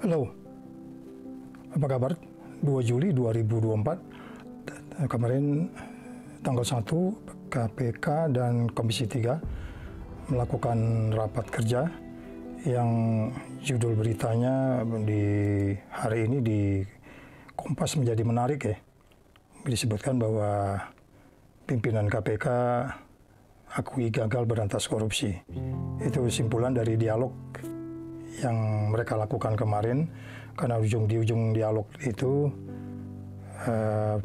Halo, apa kabar? 2 Juli 2024, kemarin tanggal 1, KPK dan Komisi 3 melakukan rapat kerja yang judul beritanya di hari ini di Kompas menjadi menarik ya. Disebutkan bahwa pimpinan KPK akui gagal berantas korupsi. Itu simpulan dari dialog yang mereka lakukan kemarin, karena di ujung dialog itu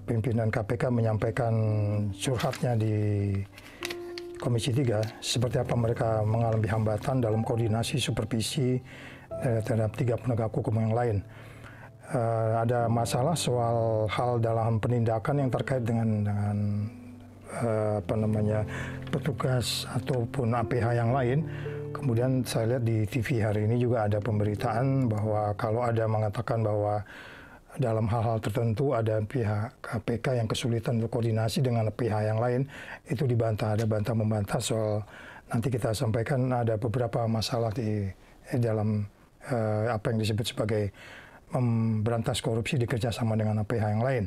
pimpinan KPK menyampaikan curhatnya di Komisi 3 seperti apa mereka mengalami hambatan dalam koordinasi supervisi terhadap 3 penegak hukum yang lain. Ada masalah soal hal dalam penindakan yang terkait dengan petugas ataupun APH yang lain. Kemudian saya lihat di TV hari ini juga ada pemberitaan bahwa kalau ada mengatakan bahwa dalam hal-hal tertentu ada pihak KPK yang kesulitan berkoordinasi dengan pihak yang lain, itu dibantah, ada bantah-membantah soal nanti kita sampaikan ada beberapa masalah di dalam apa yang disebut sebagai memberantas korupsi dikerjasama dengan pihak yang lain.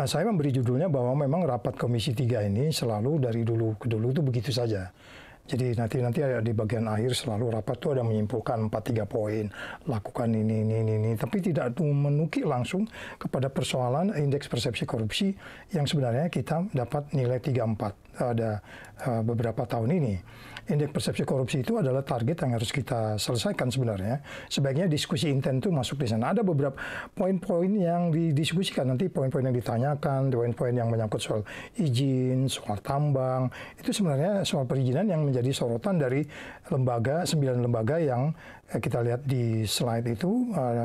Saya memberi judulnya bahwa memang rapat Komisi 3 ini selalu dari dulu ke dulu itu begitu saja. Jadi nanti di bagian akhir selalu rapat tuh ada menyimpulkan 4-3 poin, lakukan ini, tapi tidak menukik langsung kepada persoalan indeks persepsi korupsi yang sebenarnya kita dapat nilai 3-4 ada beberapa tahun ini. Indeks persepsi korupsi itu adalah target yang harus kita selesaikan sebenarnya. Sebaiknya diskusi intent itu masuk di sana. Ada beberapa poin-poin yang didiskusikan, nanti poin-poin yang ditanyakan, poin-poin yang menyangkut soal izin, soal tambang, itu sebenarnya soal perizinan yang menjadi sorotan dari 9 lembaga yang kita lihat di slide itu, 9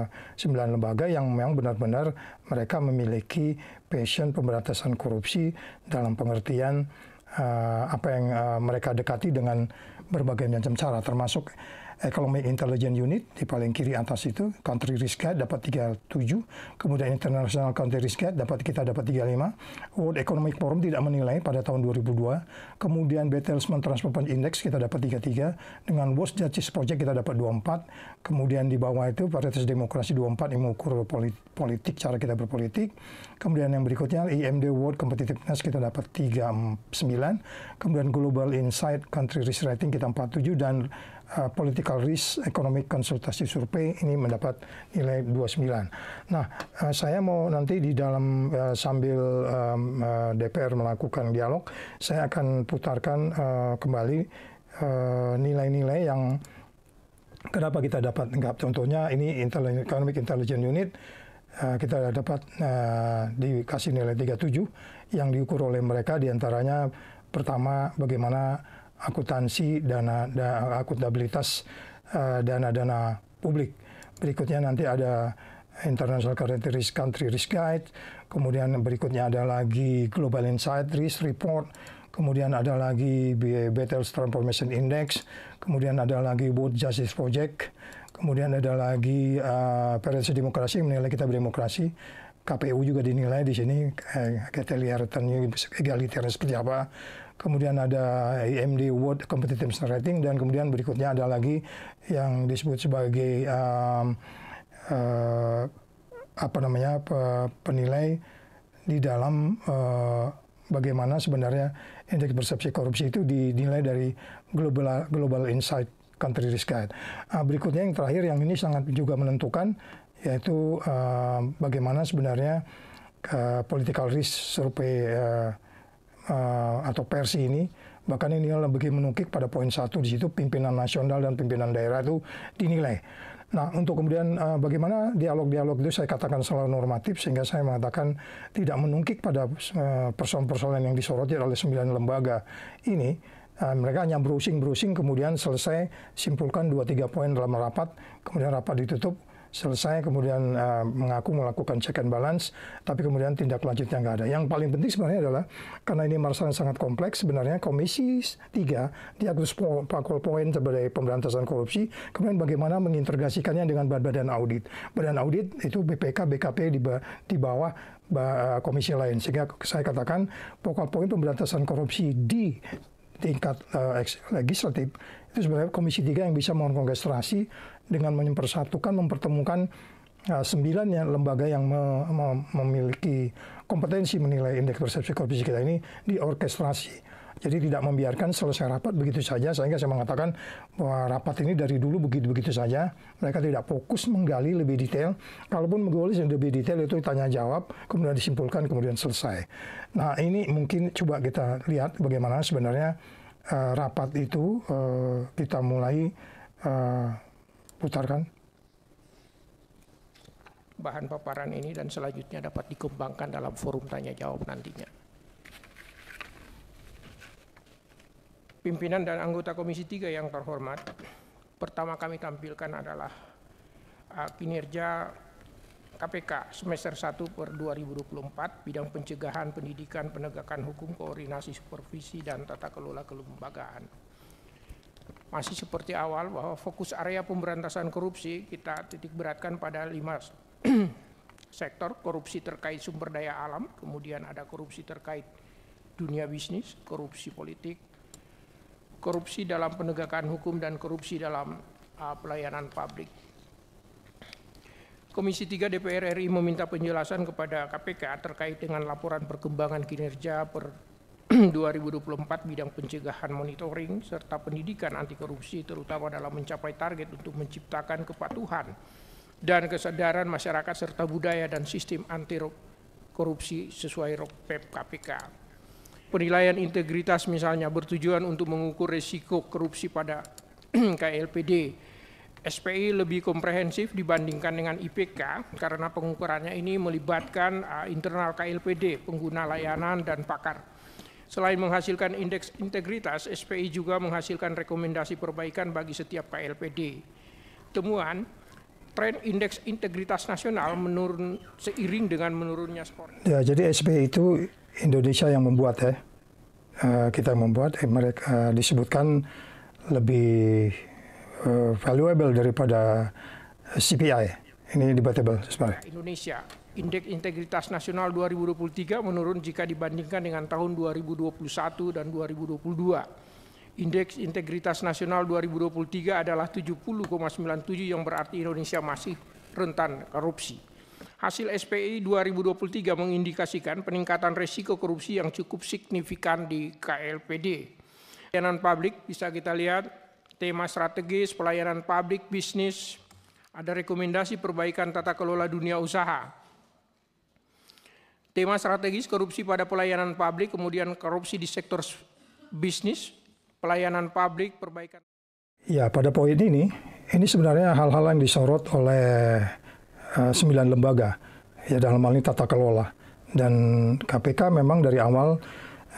lembaga yang memang benar-benar mereka memiliki passion pemberantasan korupsi dalam pengertian apa yang mereka dekati dengan berbagai macam cara, termasuk Economic Intelligence Unit di paling kiri atas itu, Country Risk Guide dapat 37, kemudian International Country Risk Guide kita dapat 35, World Economic Forum tidak menilai pada tahun 2002, kemudian Bertelsmann Transparency Index kita dapat 33, dengan World Justice Project kita dapat 24, kemudian di bawah itu Paritas Demokrasi 24 yang mengukur politik, cara kita berpolitik, kemudian yang berikutnya IMD World Competitiveness kita dapat 39, kemudian Global Insight Country Risk Rating kita 47, dan Political Risk Economic Konsultasi Survei ini mendapat nilai 29. Nah, saya mau nanti di dalam sambil DPR melakukan dialog, saya akan putarkan kembali nilai-nilai yang kenapa kita dapat enggak. Contohnya ini Economic Intelligence Unit kita dapat dikasih nilai 37 yang diukur oleh mereka, diantaranya pertama bagaimana akuntansi akuntabilitas dana-dana publik. Berikutnya nanti ada International Country Risk Guide, kemudian berikutnya ada lagi Global Insight Risk Report, kemudian ada lagi Bertelsmann Transformation Index, kemudian ada lagi World Justice Project, kemudian ada lagi Paritas Demokrasi menilai kita berdemokrasi. KPU juga dinilai di sini, egaliter seperti apa. Kemudian ada IMD World Competitiveness Rating, dan kemudian berikutnya ada lagi yang disebut sebagai penilai di dalam bagaimana sebenarnya indeks persepsi korupsi itu dinilai dari Global Insight Country Risk Guide. Berikutnya yang terakhir yang ini sangat juga menentukan, yaitu bagaimana sebenarnya political risk survei atau Persi ini, bahkan ini lebih menukik pada poin 1 di situ pimpinan nasional dan pimpinan daerah itu dinilai. Nah, untuk kemudian bagaimana dialog-dialog itu saya katakan selalu normatif, sehingga saya mengatakan tidak menukik pada persoalan-persoalan yang disoroti oleh 9 lembaga ini. Mereka hanya browsing, kemudian selesai simpulkan 2-3 poin dalam rapat, kemudian rapat ditutup, selesai, kemudian mengaku melakukan check and balance, tapi kemudian tindak lanjutnya nggak ada. Yang paling penting sebenarnya adalah, karena ini masalah sangat kompleks, sebenarnya Komisi 3 diakus poin sebagai pemberantasan korupsi, kemudian bagaimana mengintegrasikannya dengan badan audit. Badan audit itu BPK, BKP di bawah komisi lain. Sehingga saya katakan pokok poin pemberantasan korupsi di tingkat legislatif itu sebenarnya Komisi 3 yang bisa mengorkestrasi dengan mempersatukan, mempertemukan 9 lembaga yang memiliki kompetensi menilai indeks persepsi korupsi kita ini diorkestrasi. Jadi tidak membiarkan selesai rapat begitu saja, sehingga saya mengatakan bahwa rapat ini dari dulu begitu-begitu saja. Mereka tidak fokus menggali lebih detail. Kalaupun menggali lebih detail itu tanya jawab, kemudian disimpulkan, kemudian selesai. Nah ini mungkin coba kita lihat bagaimana sebenarnya rapat itu kita mulai putarkan. Bahan paparan ini dan selanjutnya dapat dikembangkan dalam forum tanya jawab nantinya. Pimpinan dan anggota Komisi 3 yang terhormat, pertama kami tampilkan adalah kinerja KPK semester 1 per 2024, bidang pencegahan, pendidikan, penegakan hukum, koordinasi, supervisi, dan tata kelola kelembagaan. Masih seperti awal bahwa fokus area pemberantasan korupsi kita titik beratkan pada 5 sektor: korupsi terkait sumber daya alam, kemudian ada korupsi terkait dunia bisnis, korupsi politik, korupsi dalam penegakan hukum, dan korupsi dalam pelayanan publik. Komisi 3 DPR RI meminta penjelasan kepada KPK terkait dengan laporan perkembangan kinerja per 2024 bidang pencegahan, monitoring, serta pendidikan anti korupsi, terutama dalam mencapai target untuk menciptakan kepatuhan dan kesadaran masyarakat serta budaya dan sistem anti korupsi sesuai roadmap KPK. Penilaian integritas misalnya bertujuan untuk mengukur risiko korupsi pada KLPD. SPI lebih komprehensif dibandingkan dengan IPK karena pengukurannya ini melibatkan internal KLPD, pengguna layanan, dan pakar. Selain menghasilkan indeks integritas, SPI juga menghasilkan rekomendasi perbaikan bagi setiap KLPD. Temuan, tren indeks integritas nasional menurun seiring dengan menurunnya skor. Ya, jadi SPI itu Indonesia yang membuat ya. Kita membuat, mereka disebutkan lebih valuable daripada CPI. Ini debatable sebenarnya. Indonesia, indeks integritas nasional 2023 menurun jika dibandingkan dengan tahun 2021 dan 2022. Indeks integritas nasional 2023 adalah 70,97 yang berarti Indonesia masih rentan korupsi. Hasil SPI 2023 mengindikasikan peningkatan risiko korupsi yang cukup signifikan di KLPD. Pelayanan publik bisa kita lihat, tema strategis pelayanan publik bisnis, ada rekomendasi perbaikan tata kelola dunia usaha. Tema strategis korupsi pada pelayanan publik, kemudian korupsi di sektor bisnis, pelayanan publik, perbaikan. Ya, pada poin ini sebenarnya hal-hal yang disorot oleh 9 lembaga, ya dalam hal ini tata kelola. Dan KPK memang dari awal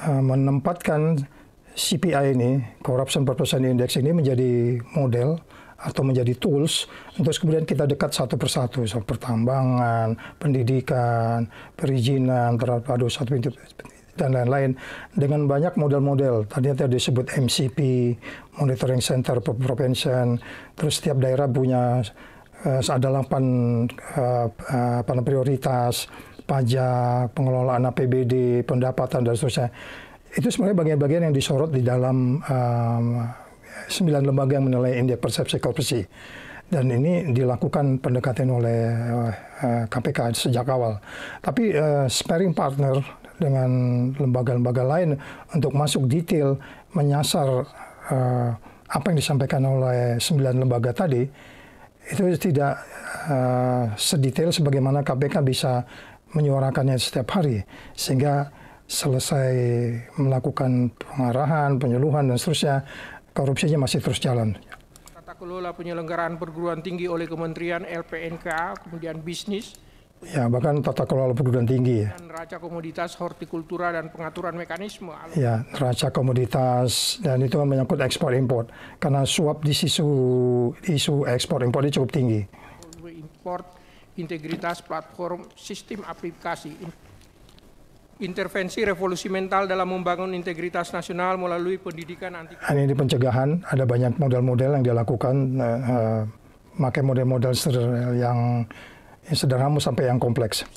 menempatkan CPI ini, Corruption Perception Index ini menjadi model atau menjadi tools untuk kemudian kita dekat satu persatu, so, pertambangan, pendidikan, perizinan, terhadap satu pintu dan lain-lain dengan banyak model-model. Tadi disebut MCP, Monitoring Center for Prevention, terus setiap daerah punya ada 8 prioritas, pajak, pengelolaan APBD, pendapatan, dan seterusnya. Itu sebenarnya bagian-bagian yang disorot di dalam 9 lembaga yang menilai indeks persepsi korupsi. Dan ini dilakukan pendekatan oleh KPK sejak awal. Tapi sparring partner dengan lembaga-lembaga lain untuk masuk detail menyasar apa yang disampaikan oleh 9 lembaga tadi, itu tidak sedetail sebagaimana KPK bisa menyuarakannya setiap hari, sehingga selesai melakukan pengarahan, penyuluhan, dan seterusnya, korupsinya masih terus jalan. Tata kelola penyelenggaraan perguruan tinggi oleh Kementerian LPNK, kemudian bisnis. Ya, bahkan tata kelola perguruan tinggi. Dan neraca komoditas, hortikultura, dan pengaturan mekanisme. Ya, neraca komoditas, dan itu menyangkut ekspor-impor. Karena suap di isu ekspor-impor ini cukup tinggi. Import, integritas platform, sistem aplikasi, intervensi revolusi mental dalam membangun integritas nasional melalui pendidikan anti. Ini di pencegahan, ada banyak model-model yang dilakukan, pakai model-model yang sederhana sampai yang kompleks.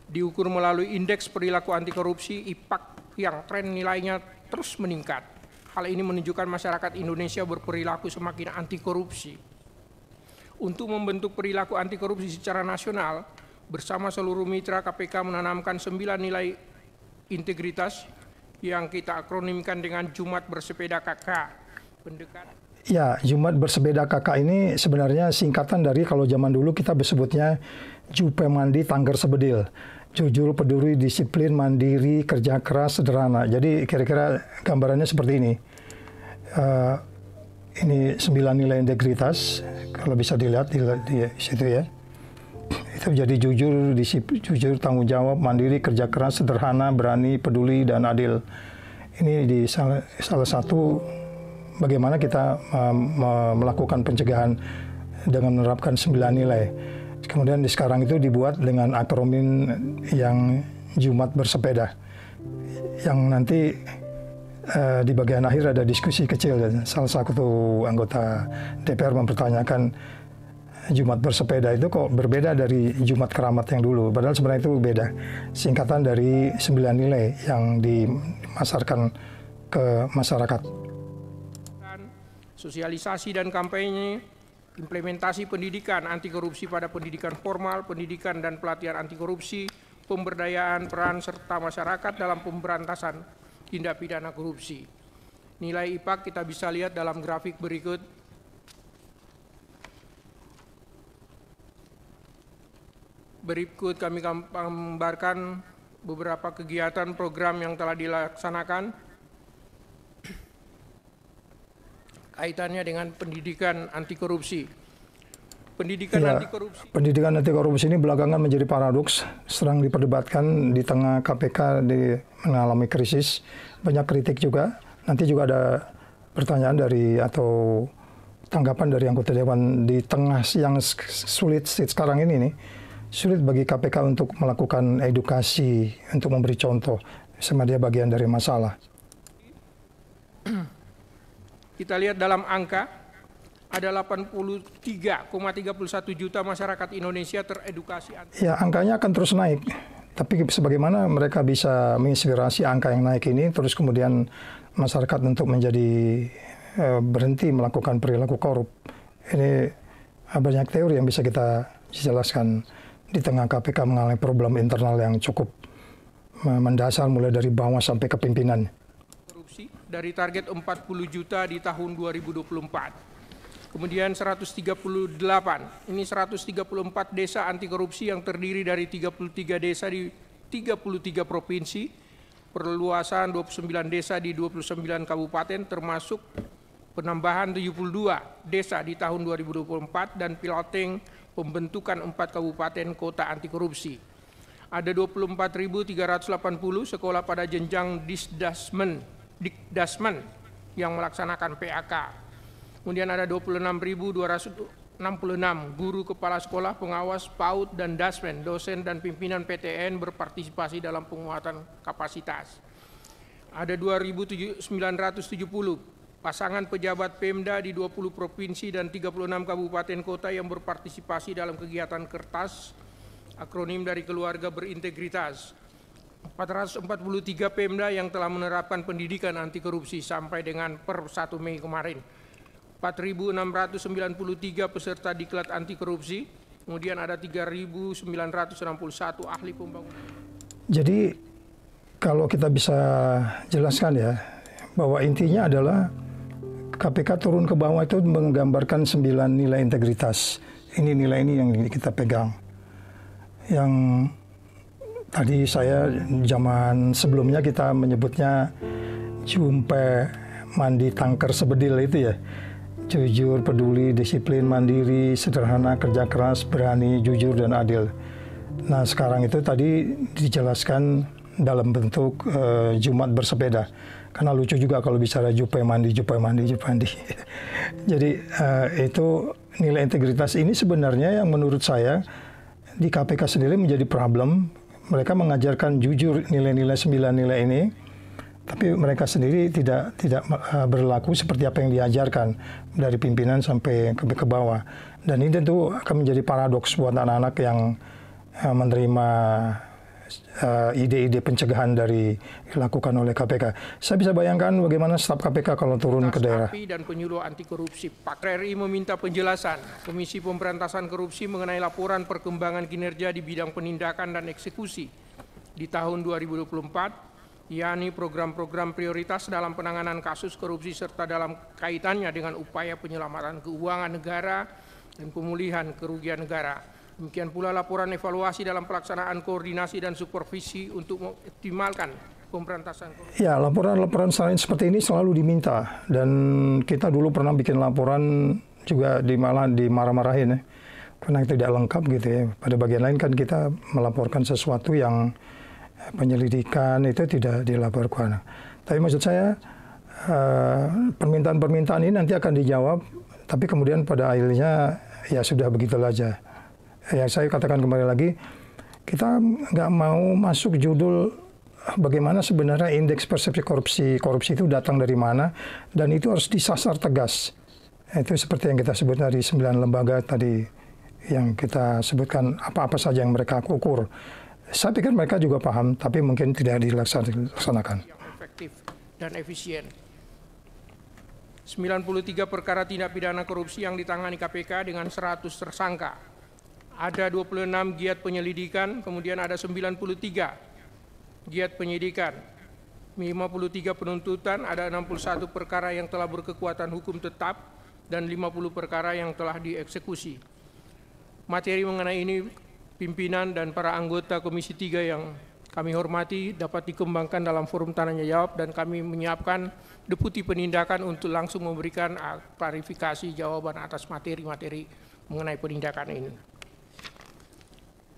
Diukur melalui indeks perilaku anti korupsi IPAK yang tren nilainya terus meningkat. Hal ini menunjukkan masyarakat Indonesia berperilaku semakin anti korupsi. Untuk membentuk perilaku anti korupsi secara nasional, bersama seluruh mitra KPK menanamkan 9 nilai integritas yang kita akronimkan dengan Jumat Bersepeda KK. Ya, Jumat Bersepeda KK ini sebenarnya singkatan dari kalau zaman dulu kita sebutnya Jupe Mandi Tangger Sebedil. Jujur, peduli, disiplin, mandiri, kerja keras, sederhana. Jadi kira-kira gambarannya seperti ini. Ini 9 nilai integritas, kalau bisa dilihat di situ ya. Itu jadi jujur, jujur, tanggung jawab, mandiri, kerja keras, sederhana, berani, peduli, dan adil. Ini di salah satu bagaimana kita melakukan pencegahan dengan menerapkan 9 nilai. Kemudian di sekarang itu dibuat dengan akronim yang Jumat Bersepeda, yang nanti di bagian akhir ada diskusi kecil. Salah satu anggota DPR mempertanyakan Jumat Bersepeda itu kok berbeda dari Jumat Keramat yang dulu. Padahal sebenarnya itu beda. Singkatan dari 9 nilai yang dimasarkan ke masyarakat. Sosialisasi dan kampanye, implementasi pendidikan anti korupsi pada pendidikan formal, pendidikan dan pelatihan anti korupsi, pemberdayaan peran serta masyarakat dalam pemberantasan tindak pidana korupsi. Nilai IPAK kita bisa lihat dalam grafik berikut. Berikut kami gambarkan beberapa kegiatan program yang telah dilaksanakan kaitannya dengan pendidikan anti korupsi. Pendidikan anti korupsi. Pendidikan anti korupsi ini belakangan menjadi paradoks, sering diperdebatkan di tengah KPK mengalami krisis, banyak kritik juga. Nanti juga ada pertanyaan dari atau tanggapan dari anggota dewan di tengah yang sulit sekarang ini nih. Sulit bagi KPK untuk melakukan edukasi, untuk memberi contoh, sama dia bagian dari masalah. Kita lihat dalam angka, ada 83,31 juta masyarakat Indonesia teredukasi. Ya, angkanya akan terus naik. Tapi sebagaimana mereka bisa menginspirasi angka yang naik ini, terus kemudian masyarakat untuk menjadi berhenti melakukan perilaku korup. Ini banyak teori yang bisa kita jelaskan di tengah KPK mengalami problem internal yang cukup mendasar mulai dari bawah sampai ke pimpinan. Korupsi dari target 40 juta di tahun 2024. Kemudian 138, ini 134 desa anti korupsi yang terdiri dari 33 desa di 33 provinsi, perluasan 29 desa di 29 kabupaten, termasuk penambahan 72 desa di tahun 2024 dan piloting pembentukan 4 kabupaten kota anti korupsi. Ada 24.380 sekolah pada jenjang Dikdasmen yang melaksanakan PAK. Kemudian ada 26.266 guru kepala sekolah, pengawas, PAUD, dan dasmen, dosen dan pimpinan PTN berpartisipasi dalam penguatan kapasitas. Ada 2.970 pasangan pejabat Pemda di 20 provinsi dan 36 kabupaten kota yang berpartisipasi dalam kegiatan kertas, akronim dari keluarga berintegritas. 443 Pemda yang telah menerapkan pendidikan anti korupsi sampai dengan per 1 Mei kemarin. 4.693 peserta diklat anti korupsi, kemudian ada 3.961 ahli pembangunan. Jadi kalau kita bisa jelaskan ya, bahwa intinya adalah KPK turun ke bawah itu menggambarkan 9 nilai integritas. Ini nilai ini yang kita pegang. Yang tadi saya zaman sebelumnya kita menyebutnya Jumpe Mandi Tangker Sebedil itu ya. Jujur, peduli, disiplin, mandiri, sederhana, kerja keras, berani, jujur, dan adil. Nah sekarang itu tadi dijelaskan dalam bentuk Jumat Bersepeda. Karena lucu juga kalau bicara Jupe Mandi, Jupe Mandi, Jupe Mandi. Jadi itu nilai integritas ini sebenarnya yang menurut saya di KPK sendiri menjadi problem. Mereka mengajarkan jujur nilai-nilai 9 nilai ini, tapi mereka sendiri tidak berlaku seperti apa yang diajarkan dari pimpinan sampai ke bawah. Dan ini tentu akan menjadi paradoks buat anak-anak yang menerima ide-ide pencegahan dari dilakukan oleh KPK. Saya bisa bayangkan bagaimana staf KPK kalau turun ke daerah. Dan penyuluh anti korupsi. Pak RI meminta penjelasan Komisi Pemberantasan Korupsi mengenai laporan perkembangan kinerja di bidang penindakan dan eksekusi di tahun 2024, yakni program-program prioritas dalam penanganan kasus korupsi serta dalam kaitannya dengan upaya penyelamatan keuangan negara dan pemulihan kerugian negara. Demikian pula laporan evaluasi dalam pelaksanaan koordinasi dan supervisi untuk mengoptimalkan pemberantasan korupsi. Ya, laporan-laporan seperti ini selalu diminta, dan kita dulu pernah bikin laporan juga malah dimarah-marahin ya, karena tidak lengkap gitu ya. Pada bagian lain kan kita melaporkan sesuatu yang penyelidikan itu tidak dilaporkan. Tapi maksud saya permintaan-permintaan ini nanti akan dijawab, tapi kemudian pada akhirnya ya sudah begitu aja. Ya, saya katakan kembali lagi, kita nggak mau masuk judul bagaimana sebenarnya indeks persepsi korupsi itu datang dari mana, dan itu harus disasar tegas. Itu seperti yang kita sebut dari 9 lembaga tadi yang kita sebutkan, apa-apa saja yang mereka ukur. Saya pikir mereka juga paham, tapi mungkin tidak dilaksanakan. Yang efektif dan efisien. 93 perkara tindak pidana korupsi yang ditangani KPK dengan 100 tersangka. Ada 26 giat penyelidikan, kemudian ada 93 giat penyidikan, 53 penuntutan, ada 61 perkara yang telah berkekuatan hukum tetap, dan 50 perkara yang telah dieksekusi. Materi mengenai ini pimpinan dan para anggota Komisi 3 yang kami hormati dapat dikembangkan dalam forum tanya jawab, dan kami menyiapkan deputi penindakan untuk langsung memberikan klarifikasi jawaban atas materi-materi mengenai penindakan ini.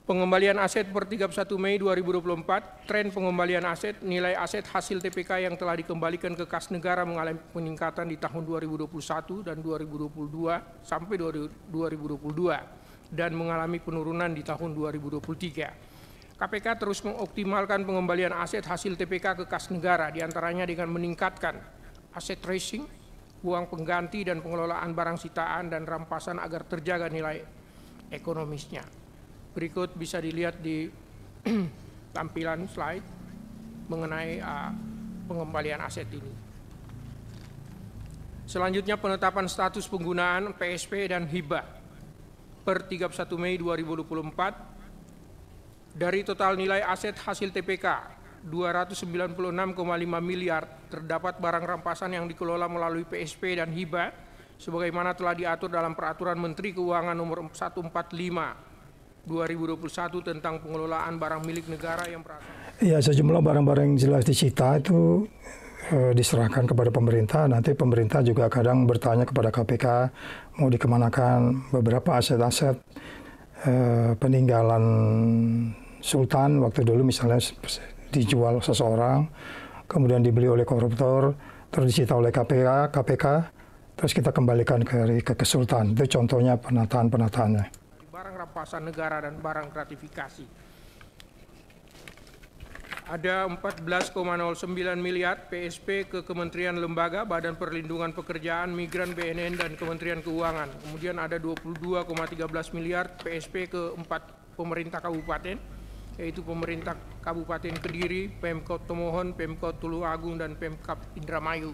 Pengembalian aset per 31 Mei 2024, tren pengembalian aset, nilai aset hasil TPK yang telah dikembalikan ke kas negara mengalami peningkatan di tahun 2021 dan 2022 sampai 2022 dan mengalami penurunan di tahun 2023. KPK terus mengoptimalkan pengembalian aset hasil TPK ke kas negara, diantaranya dengan meningkatkan aset tracing, uang pengganti dan pengelolaan barang sitaan dan rampasan agar terjaga nilai ekonomisnya. Berikut bisa dilihat di tampilan slide mengenai pengembalian aset ini. Selanjutnya penetapan status penggunaan PSP dan hibah per 31 Mei 2024 dari total nilai aset hasil TPK 296,5 miliar terdapat barang rampasan yang dikelola melalui PSP dan hibah sebagaimana telah diatur dalam Peraturan Menteri Keuangan Nomor 145 2021 tentang pengelolaan barang milik negara yang berasal. Ya, sejumlah barang-barang yang jelas disita itu diserahkan kepada pemerintah. Nanti pemerintah juga kadang bertanya kepada KPK mau dikemanakan beberapa aset-aset peninggalan Sultan waktu dulu, misalnya dijual seseorang, kemudian dibeli oleh koruptor, terus disita oleh KPK, terus kita kembalikan ke Sultan. Itu contohnya penataan-penataannya. Barang rampasan negara dan barang gratifikasi. Ada 14,09 miliar PSP ke Kementerian Lembaga, Badan Perlindungan Pekerjaan, Migran, BNN, dan Kementerian Keuangan. Kemudian ada 22,13 miliar PSP ke 4 pemerintah kabupaten, yaitu pemerintah Kabupaten Kediri, Pemkot Tomohon, Pemkot Tulungagung, dan Pemkab Indramayu.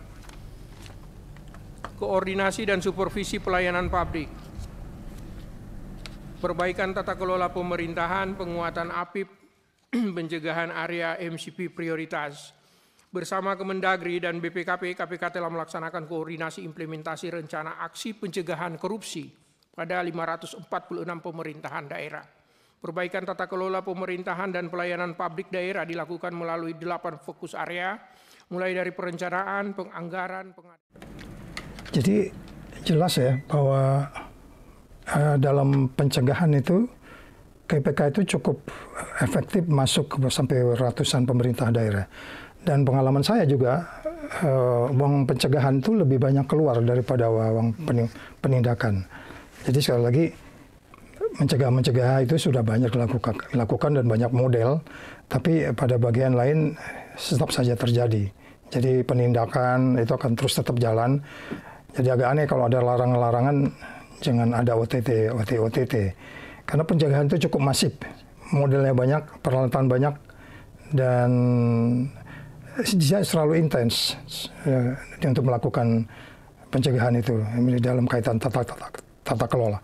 Koordinasi dan supervisi pelayanan publik. Perbaikan tata kelola pemerintahan, penguatan APIP, pencegahan area MCP prioritas. Bersama Kemendagri dan BPKP, KPK telah melaksanakan koordinasi implementasi rencana aksi pencegahan korupsi pada 546 pemerintahan daerah. Perbaikan tata kelola pemerintahan dan pelayanan publik daerah dilakukan melalui 8 fokus area, mulai dari perencanaan, penganggaran, Jadi jelas ya bahwa dalam pencegahan itu KPK itu cukup efektif masuk sampai ratusan pemerintah daerah. Dan pengalaman saya juga uang pencegahan itu lebih banyak keluar daripada uang penindakan. Jadi sekali lagi mencegah itu sudah banyak dilakukan dan banyak model, tapi pada bagian lain tetap saja terjadi. Jadi penindakan itu akan terus tetap jalan. Jadi agak aneh kalau ada larangan-larangan, jangan ada OTT. Karena pencegahan itu cukup masif, modelnya banyak, peralatan banyak, dan dia selalu intens untuk melakukan pencegahan itu dalam kaitan tata kelola.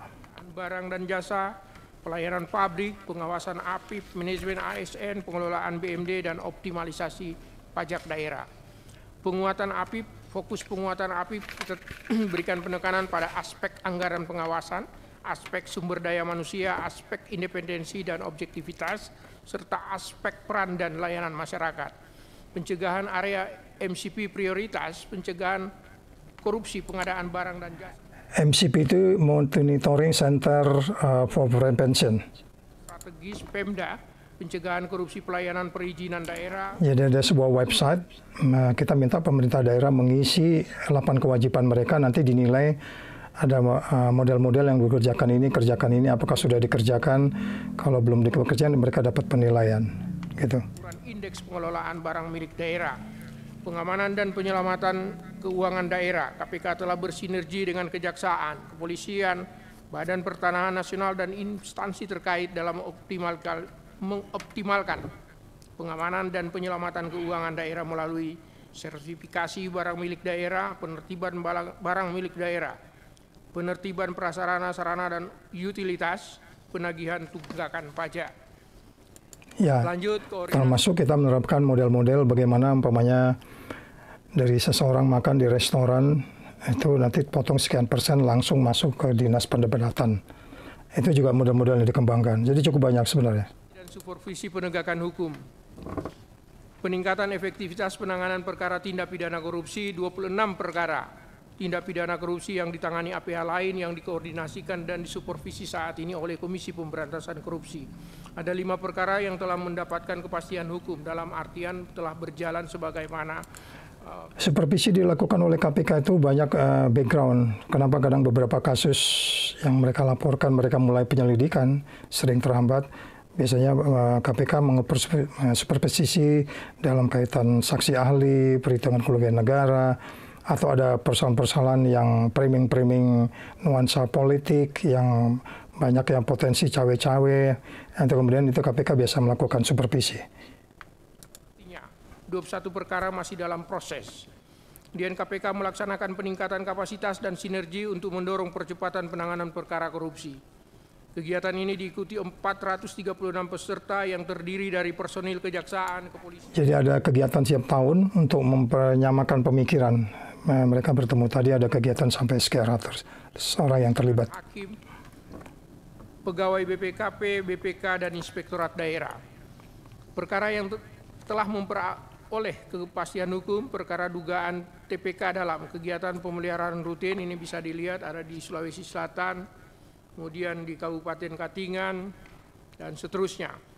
Barang dan jasa, pelayanan pabrik, pengawasan APIP, manajemen ASN, pengelolaan BMD, dan optimalisasi pajak daerah. Penguatan APIP, fokus penguatan APIP berikan penekanan pada aspek anggaran pengawasan, aspek sumber daya manusia, aspek independensi dan objektivitas, serta aspek peran dan layanan masyarakat. Pencegahan area MCP prioritas, pencegahan korupsi pengadaan barang dan jasa. MCP itu Monitoring Center for Prevention. Strategis Pemda, pencegahan korupsi pelayanan perizinan daerah. Jadi ada sebuah website, kita minta pemerintah daerah mengisi 8 kewajiban mereka, nanti dinilai ada model-model yang dikerjakan ini, apakah sudah dikerjakan, kalau belum dikerjakan mereka dapat penilaian. Gitu. Indeks pengelolaan barang milik daerah, pengamanan dan penyelamatan keuangan daerah. KPK telah bersinergi dengan Kejaksaan, Kepolisian, Badan Pertanahan Nasional dan instansi terkait dalam mengoptimalkan pengamanan dan penyelamatan keuangan daerah melalui sertifikasi barang milik daerah, penertiban barang milik daerah, penertiban prasarana, sarana dan utilitas, penagihan tunggakan pajak. Ya, termasuk kita menerapkan model-model bagaimana umpamanya dari seseorang makan di restoran itu nanti potong sekian persen langsung masuk ke dinas pendapatan. Itu juga model-model yang dikembangkan. Jadi cukup banyak sebenarnya. Dan supervisi penegakan hukum. Peningkatan efektivitas penanganan perkara tindak pidana korupsi, 26 perkara tindak pidana korupsi yang ditangani APH lain yang dikoordinasikan dan disupervisi saat ini oleh Komisi Pemberantasan Korupsi. Ada 5 perkara yang telah mendapatkan kepastian hukum, dalam artian telah berjalan sebagaimana. Supervisi dilakukan oleh KPK itu banyak background. Kenapa kadang beberapa kasus yang mereka laporkan, mereka mulai penyelidikan, sering terhambat. Biasanya KPK supervisi dalam kaitan saksi ahli, perhitungan kerugian negara, atau ada persoalan-persoalan yang framing nuansa politik, yang banyak yang potensi cawe-cawe, nanti kemudian itu KPK biasa melakukan supervisi. 21 perkara masih dalam proses. Kemudian KPK melaksanakan peningkatan kapasitas dan sinergi untuk mendorong percepatan penanganan perkara korupsi. Kegiatan ini diikuti 436 peserta yang terdiri dari personil kejaksaan, kepolisian. Jadi ada kegiatan tiap tahun untuk mempernyamakan pemikiran. Mereka bertemu tadi ada kegiatan sampai sekian ratus orang yang terlibat. Hakim, pegawai BPKP, BPK, dan Inspektorat Daerah. Perkara yang telah memperoleh kepastian hukum, perkara dugaan TPK dalam kegiatan pemeliharaan rutin, ini bisa dilihat ada di Sulawesi Selatan, kemudian di Kabupaten Katingan, dan seterusnya.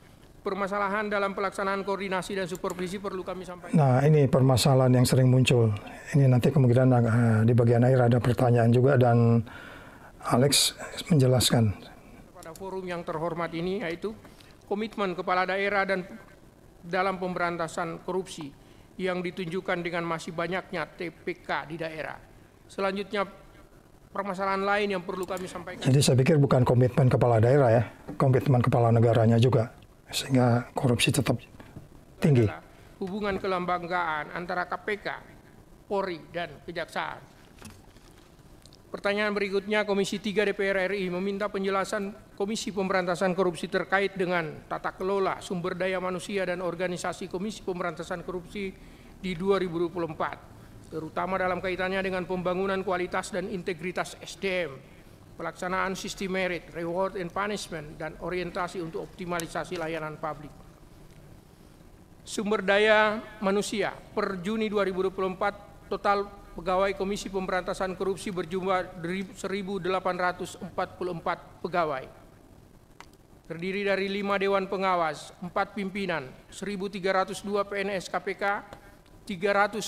Permasalahan dalam pelaksanaan koordinasi dan supervisi perlu kami sampaikan. Nah, ini permasalahan yang sering muncul. Ini nanti kemungkinan di bagian akhir ada pertanyaan juga dan Alex menjelaskan. Pada forum yang terhormat ini yaitu komitmen kepala daerah dan dalam pemberantasan korupsi yang ditunjukkan dengan masih banyaknya TPK di daerah. Selanjutnya permasalahan lain yang perlu kami sampaikan. Jadi saya pikir bukan komitmen kepala daerah ya, komitmen kepala negaranya juga. Sehingga korupsi tetap tinggi. Hubungan kelembagaan antara KPK, Polri, dan Kejaksaan. Pertanyaan berikutnya, Komisi 3 DPR RI meminta penjelasan Komisi Pemberantasan Korupsi terkait dengan tata kelola sumber daya manusia dan organisasi Komisi Pemberantasan Korupsi di 2024, terutama dalam kaitannya dengan pembangunan kualitas dan integritas SDM, pelaksanaan sistem merit, reward and punishment, dan orientasi untuk optimalisasi layanan publik. Sumber daya manusia per Juni 2024 total pegawai Komisi Pemberantasan Korupsi berjumlah 1.844 pegawai. Terdiri dari 5 Dewan Pengawas, 4 pimpinan, 1.302 PNS KPK, 319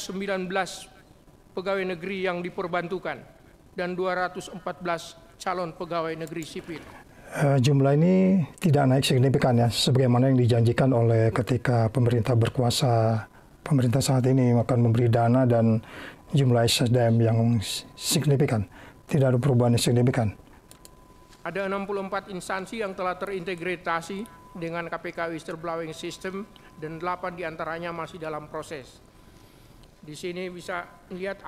pegawai negeri yang diperbantukan, dan 214 calon pegawai negeri sipil. Jumlah ini tidak naik signifikan ya, sebagaimana yang dijanjikan oleh ketika pemerintah berkuasa. Pemerintah saat ini akan memberi dana dan jumlah SDM yang signifikan. Tidak ada perubahan yang signifikan. Ada 64 instansi yang telah terintegrasi dengan KPK Whistleblowing System dan 8 diantaranya masih dalam proses. Di sini bisa lihat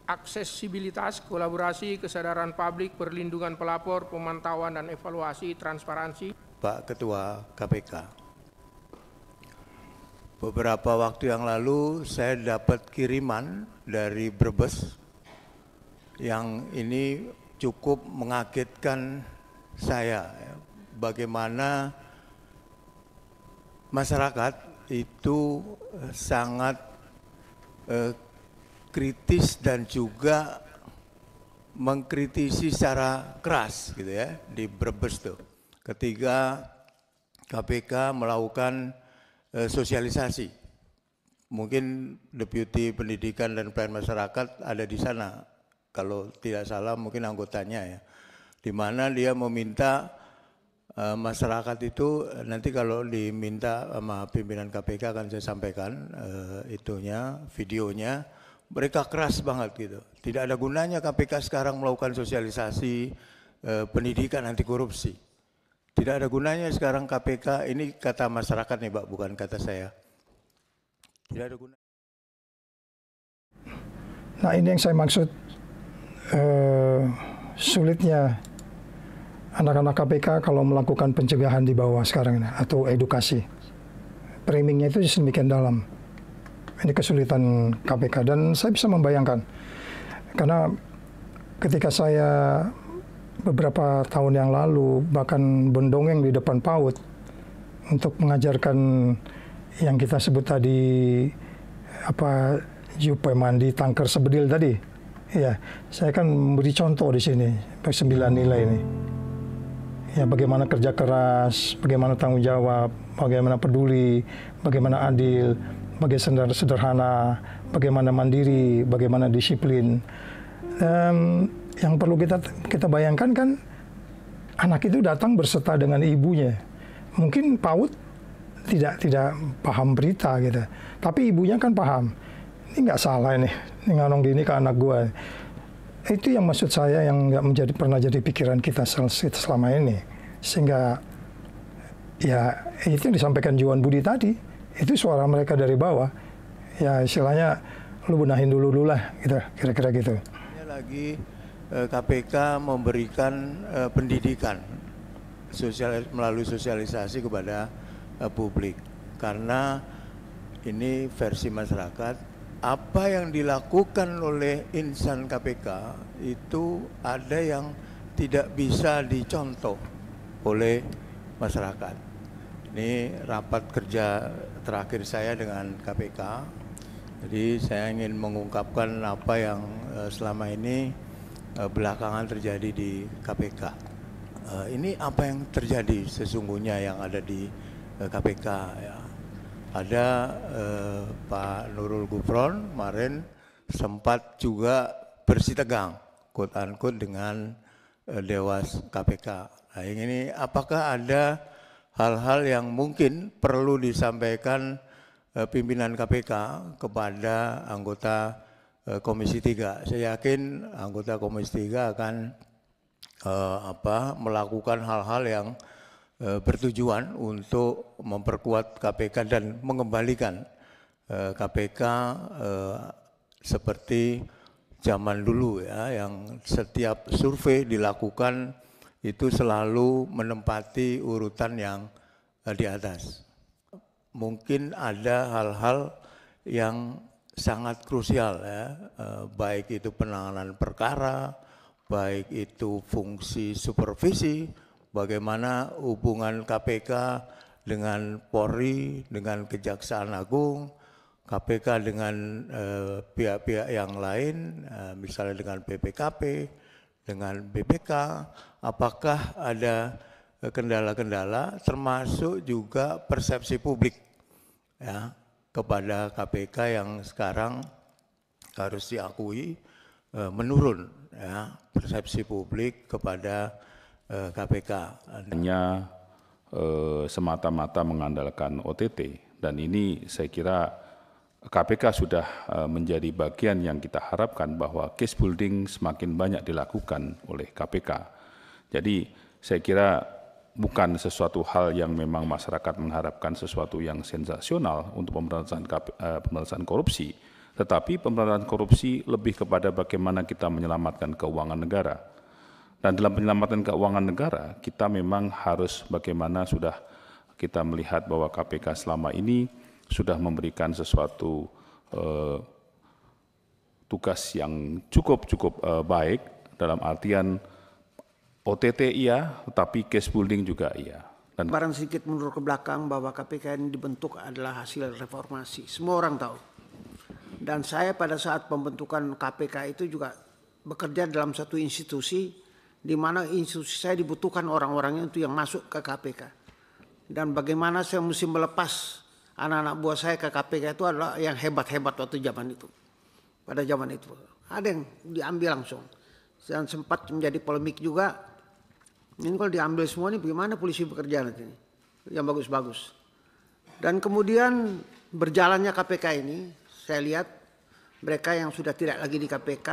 aksesibilitas, kolaborasi, kesadaran publik, perlindungan pelapor, pemantauan dan evaluasi, transparansi. Pak Ketua KPK. Beberapa waktu yang lalu saya dapat kiriman dari Brebes yang ini cukup mengagetkan saya. Bagaimana masyarakat itu sangat kritis dan juga mengkritisi secara keras gitu ya di Brebes tuh. Ketika KPK melakukan sosialisasi, mungkin Deputi Pendidikan dan Pelayanan Masyarakat ada di sana, kalau tidak salah mungkin anggotanya ya, di mana dia meminta masyarakat itu nanti kalau diminta sama pimpinan KPK akan saya sampaikan videonya, mereka keras banget gitu. Tidak ada gunanya KPK sekarang melakukan sosialisasi pendidikan anti korupsi. Tidak ada gunanya sekarang KPK, ini kata masyarakat nih Pak, bukan kata saya. Tidak ada gunanya. Nah ini yang saya maksud, sulitnya anak-anak KPK kalau melakukan pencegahan di bawah sekarang ini, atau edukasi. Framingnya itu sedemikian dalam. Ini kesulitan KPK dan saya bisa membayangkan. Karena ketika saya beberapa tahun yang lalu bahkan bendongeng di depan PAUD untuk mengajarkan yang kita sebut tadi Jupe mandi tangker sebedil tadi. Ya, saya kan memberi contoh di sini 9 nilai ini. Ya, bagaimana kerja keras, bagaimana tanggung jawab, bagaimana peduli, bagaimana adil, bagaimana sederhana, bagaimana mandiri, bagaimana disiplin. Yang perlu kita bayangkan kan anak itu datang berserta dengan ibunya. Mungkin PAUD tidak paham berita gitu, tapi ibunya kan paham. Ini nggak salah ini ngomong gini ke anak gua. Itu yang maksud saya yang nggak pernah jadi pikiran kita selama ini. Sehingga ya itu yang disampaikan Juan Budi tadi, itu suara mereka dari bawah. Ya istilahnya lu benahin dulu lah gitu, kira-kira gitu. Lagi KPK memberikan pendidikan melalui sosialisasi kepada publik, karena ini versi masyarakat, apa yang dilakukan oleh insan KPK itu ada yang tidak bisa dicontoh oleh masyarakat. Ini rapat kerja terakhir saya dengan KPK, jadi saya ingin mengungkapkan apa yang selama ini belakangan terjadi di KPK. Ini apa yang terjadi sesungguhnya yang ada di KPK ya. Ada Pak Nurul Gufron kemarin sempat juga bersih tegang quote unquote dengan Dewas KPK. Nah, ini apakah ada hal-hal yang mungkin perlu disampaikan pimpinan KPK kepada anggota Komisi 3. Saya yakin anggota Komisi 3 akan melakukan hal-hal yang bertujuan untuk memperkuat KPK dan mengembalikan KPK seperti zaman dulu ya, yang setiap survei dilakukan itu selalu menempati urutan yang di atas. Mungkin ada hal-hal yang sangat krusial ya, baik itu penanganan perkara, baik itu fungsi supervisi, bagaimana hubungan KPK dengan Polri, dengan Kejaksaan Agung, KPK dengan pihak-pihak yang lain, misalnya dengan BPKP, dengan BPK, apakah ada kendala-kendala termasuk juga persepsi publik ya kepada KPK yang sekarang harus diakui menurun ya, persepsi publik kepada KPK. Hanya semata-mata mengandalkan OTT, dan ini saya kira KPK sudah menjadi bagian yang kita harapkan bahwa case building semakin banyak dilakukan oleh KPK. Jadi saya kira bukan sesuatu hal yang memang masyarakat mengharapkan sesuatu yang sensasional untuk pemberantasan korupsi, tetapi pemberantasan korupsi lebih kepada bagaimana kita menyelamatkan keuangan negara. Dan dalam penyelamatan keuangan negara, kita memang harus bagaimana sudah kita melihat bahwa KPK selama ini sudah memberikan sesuatu tugas yang cukup baik dalam artian OTT iya, tetapi case building juga iya. Dan barang sedikit mundur ke belakang bahwa KPK ini dibentuk adalah hasil reformasi. Semua orang tahu. Dan saya pada saat pembentukan KPK itu juga bekerja dalam satu institusi di mana institusi saya dibutuhkan orang-orangnya itu yang masuk ke KPK. Dan bagaimana saya mesti melepas anak-anak buah saya ke KPK itu adalah yang hebat-hebat waktu zaman itu. Pada zaman itu ada yang diambil langsung. Dan sempat menjadi polemik juga. Ini kalau diambil semua ini bagaimana polisi bekerja nanti ini, yang bagus-bagus. Dan kemudian berjalannya KPK ini, saya lihat mereka yang sudah tidak lagi di KPK,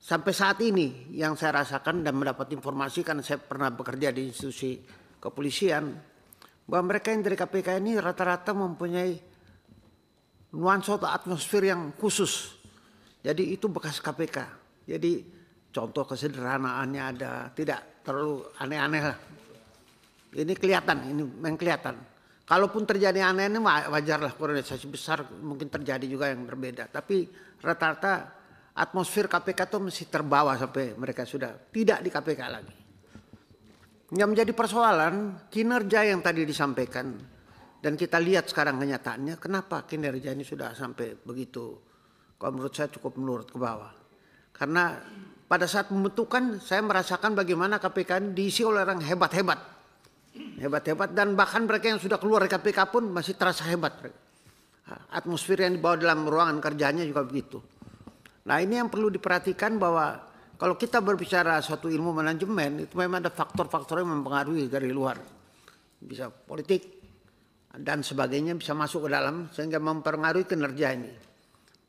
sampai saat ini yang saya rasakan dan mendapat informasi karena saya pernah bekerja di institusi kepolisian, bahwa mereka yang dari KPK ini rata-rata mempunyai nuansa atau atmosfer yang khusus. Jadi itu bekas KPK. Jadi contoh kesederhanaannya ada, tidak terlalu aneh-aneh lah. Ini kelihatan, ini memang kelihatan. Kalaupun terjadi aneh-aneh wajar lah, organisasi besar mungkin terjadi juga yang berbeda. Tapi rata-rata atmosfer KPK itu mesti terbawa sampai mereka sudah tidak di KPK lagi. Yang menjadi persoalan kinerja yang tadi disampaikan dan kita lihat sekarang kenyataannya, kenapa kinerja ini sudah sampai begitu? Kalau menurut saya cukup menurut ke bawah. Karena pada saat pembentukan saya merasakan bagaimana KPK ini diisi oleh orang hebat-hebat. Hebat-hebat dan bahkan mereka yang sudah keluar dari KPK pun masih terasa hebat. Atmosfer yang dibawa dalam ruangan kerjanya juga begitu. Nah ini yang perlu diperhatikan bahwa kalau kita berbicara suatu ilmu manajemen itu memang ada faktor-faktor yang mempengaruhi dari luar. Bisa politik dan sebagainya bisa masuk ke dalam sehingga mempengaruhi kinerja ini.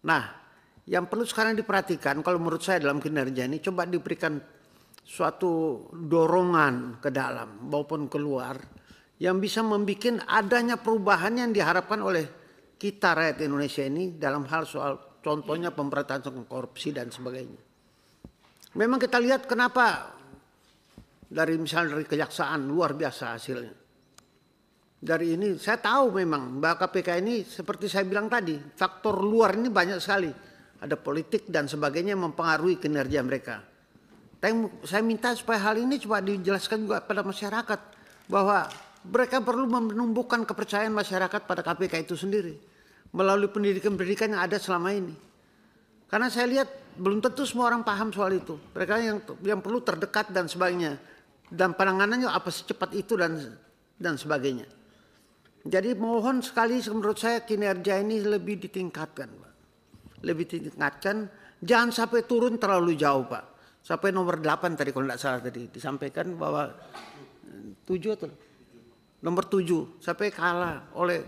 Nah yang perlu sekarang diperhatikan kalau menurut saya dalam kinerja ini coba diberikan suatu dorongan ke dalam maupun keluar yang bisa membuat adanya perubahan yang diharapkan oleh kita rakyat Indonesia ini dalam hal soal contohnya pemberantasan korupsi dan sebagainya. Memang kita lihat kenapa misalnya dari kejaksaan luar biasa hasilnya. Dari ini saya tahu memang bahwa KPK ini seperti saya bilang tadi faktor luar ini banyak sekali. Ada politik dan sebagainya yang mempengaruhi kinerja mereka. Tapi saya minta supaya hal ini coba dijelaskan juga pada masyarakat bahwa mereka perlu menumbuhkan kepercayaan masyarakat pada KPK itu sendiri melalui pendidikan-pendidikan yang ada selama ini. Karena saya lihat belum tentu semua orang paham soal itu. Mereka yang perlu terdekat dan sebagainya dan penanganannya apa secepat itu dan sebagainya. Jadi mohon sekali menurut saya kinerja ini lebih ditingkatkan, Pak. Lebih ditingkatkan, jangan sampai turun terlalu jauh Pak. Sampai nomor 8 tadi kalau tidak salah tadi disampaikan bahwa 7 atau nomor 7 sampai kalah oleh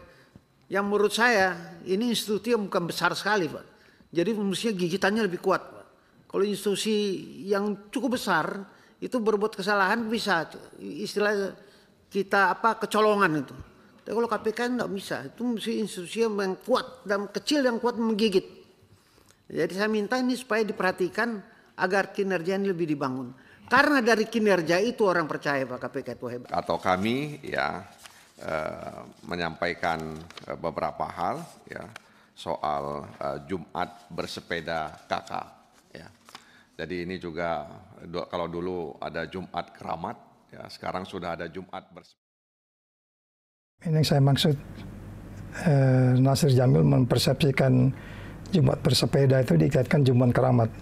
yang menurut saya ini institusi yang bukan besar sekali Pak. Jadi mestinya gigitannya lebih kuat Pak. Kalau institusi yang cukup besar itu berbuat kesalahan bisa istilah kita kecolongan itu. Tapi kalau KPK tidak bisa, itu mesti institusi yang kuat dan kecil yang kuat menggigit. Jadi saya minta ini supaya diperhatikan agar kinerja ini lebih dibangun. Karena dari kinerja itu orang percaya Pak KPK itu hebat. Atau kami ya menyampaikan beberapa hal ya soal Jumat bersepeda kakak. Ya. Jadi ini juga kalau dulu ada Jumat keramat, ya sekarang sudah ada Jumat bersepeda. Ini yang saya maksud Nasir Jamil mempersepsikan Jumat bersepeda itu dikaitkan Jumat keramat.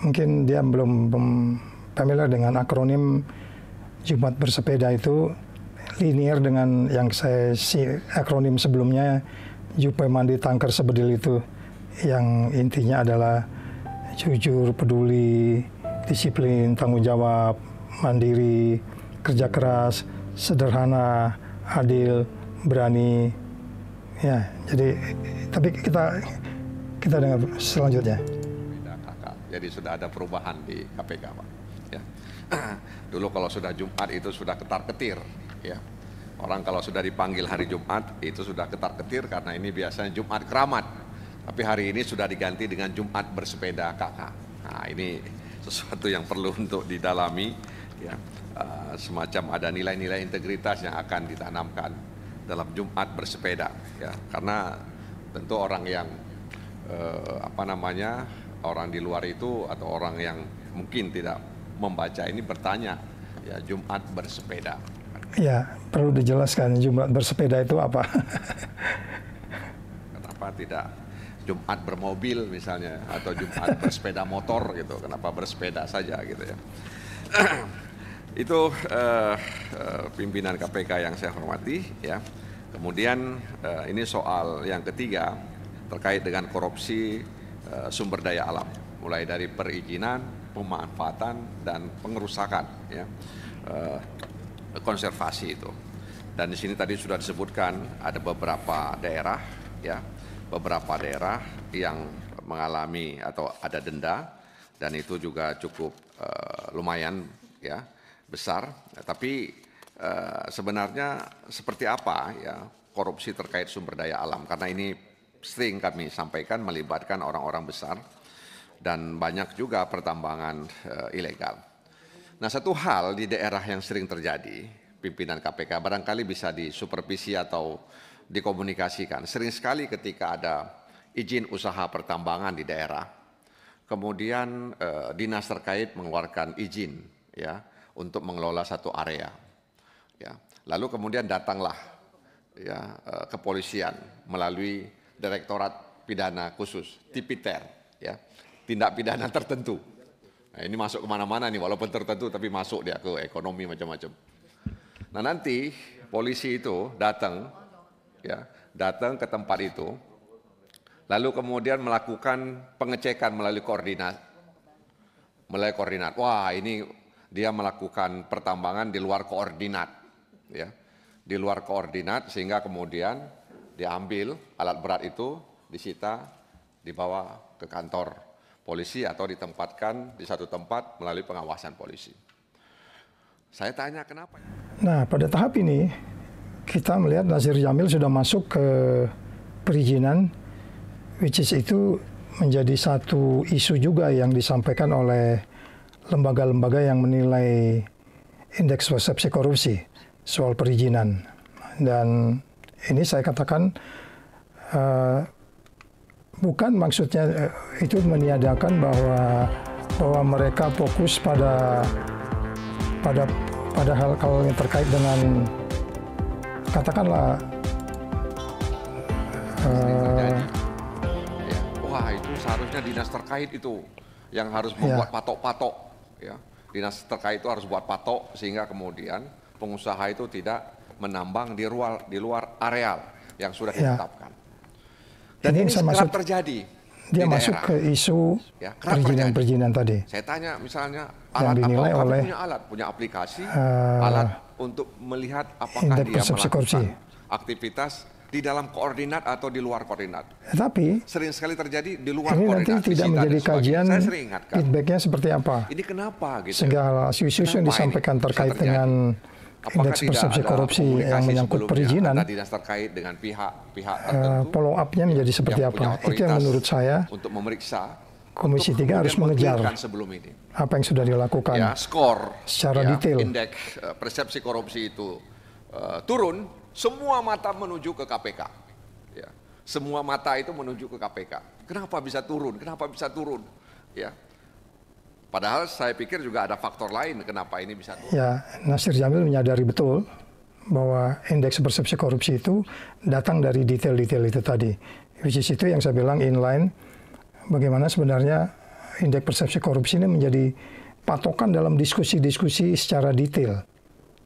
Mungkin dia belum familiar dengan akronim Jumat bersepeda itu linear dengan yang akronim sebelumnya Jupe Mandi Tangker Sebedil itu yang intinya adalah jujur, peduli, disiplin, tanggung jawab, mandiri, kerja keras, sederhana, adil, berani. Ya, jadi tapi kita dengar selanjutnya. Jadi sudah ada perubahan di KPK Pak. Ya. Dulu kalau sudah Jumat itu sudah ketar-ketir, ya. Orang kalau sudah dipanggil hari Jumat itu sudah ketar-ketir karena ini biasanya Jumat keramat. Tapi hari ini sudah diganti dengan Jumat bersepeda kakak. Nah, ini sesuatu yang perlu untuk didalami, ya. Semacam ada nilai-nilai integritas yang akan ditanamkan dalam Jumat bersepeda, ya. Karena tentu orang yang orang di luar itu atau orang yang mungkin tidak membaca ini bertanya, ya, Jumat bersepeda. Ya, perlu dijelaskan Jumat bersepeda itu apa? Kenapa tidak Jumat bermobil misalnya, atau Jumat bersepeda motor gitu? Kenapa bersepeda saja gitu ya? Itu pimpinan KPK yang saya hormati, ya. Kemudian ini soal yang ketiga terkait dengan korupsi sumber daya alam, mulai dari perizinan, pemanfaatan, dan pengerusakan, ya, konservasi itu. Dan di sini tadi sudah disebutkan ada beberapa daerah, ya, beberapa daerah yang mengalami atau ada denda, dan itu juga cukup lumayan, ya, besar. Tapi sebenarnya seperti apa, ya, korupsi terkait sumber daya alam? Karena ini sering kami sampaikan melibatkan orang-orang besar dan banyak juga pertambangan ilegal. Nah, satu hal di daerah yang sering terjadi, pimpinan KPK barangkali bisa disupervisi atau dikomunikasikan. Sering sekali ketika ada izin usaha pertambangan di daerah, kemudian dinas terkait mengeluarkan izin, ya, untuk mengelola satu area, ya. Lalu kemudian datanglah, ya, kepolisian melalui Direktorat Pidana Khusus, Tipiter, ya, tindak pidana tertentu. Nah, ini masuk kemana-mana nih, walaupun tertentu tapi masuk dia ke ekonomi macam-macam. Nah, nanti polisi itu datang, ya, datang ke tempat itu, lalu kemudian melakukan pengecekan melalui koordinat. Wah, ini dia melakukan pertambangan di luar koordinat, ya, di luar koordinat, sehingga kemudian diambil alat berat itu, disita, dibawa ke kantor polisi atau ditempatkan di satu tempat melalui pengawasan polisi. Saya tanya kenapa? Nah, pada tahap ini kita melihat Nazir Jamil sudah masuk ke perizinan, which is itu menjadi satu isu juga yang disampaikan oleh lembaga-lembaga yang menilai indeks persepsi korupsi soal perizinan. Dan ini saya katakan bukan maksudnya itu meniadakan bahwa mereka fokus pada hal-hal yang terkait dengan, katakanlah wah, itu seharusnya dinas terkait itu yang harus membuat patok-patok, ya. Dinas terkait itu harus buat patok sehingga kemudian pengusaha itu tidak menambang di luar areal yang sudah ditetapkan. Dan ini kerap terjadi. Dia masuk ke isu, ya, perizinan tadi. Saya tanya misalnya alat apa, kami punya alat, punya aplikasi, alat untuk melihat apakah dia melakukan aktivitas di dalam koordinat atau di luar koordinat. Tapi sering sekali terjadi di luar ini koordinat. Nanti tidak menjadi kajian feedbacknya seperti apa. Ini kenapa? Gitu. Segala isu-isu yang disampaikan terkait dengan indeks persepsi korupsi yang menyangkut perizinan, ada dinas terkait dengan pihak tertentu, follow up-nya menjadi seperti apa? Itu yang menurut saya untuk memeriksa. Komisi 3 harus mengejar apa yang sudah dilakukan, ya, skor secara detail. Indeks persepsi korupsi itu turun, semua mata menuju ke KPK. Ya, semua mata itu menuju ke KPK. Kenapa bisa turun? Kenapa bisa turun? Ya. Padahal saya pikir juga ada faktor lain kenapa ini bisa turun. Ya, Nazir Jamil menyadari betul bahwa indeks persepsi korupsi itu datang dari detail-detail itu tadi. Which is itu yang saya bilang inline, bagaimana sebenarnya indeks persepsi korupsi ini menjadi patokan dalam diskusi-diskusi secara detail.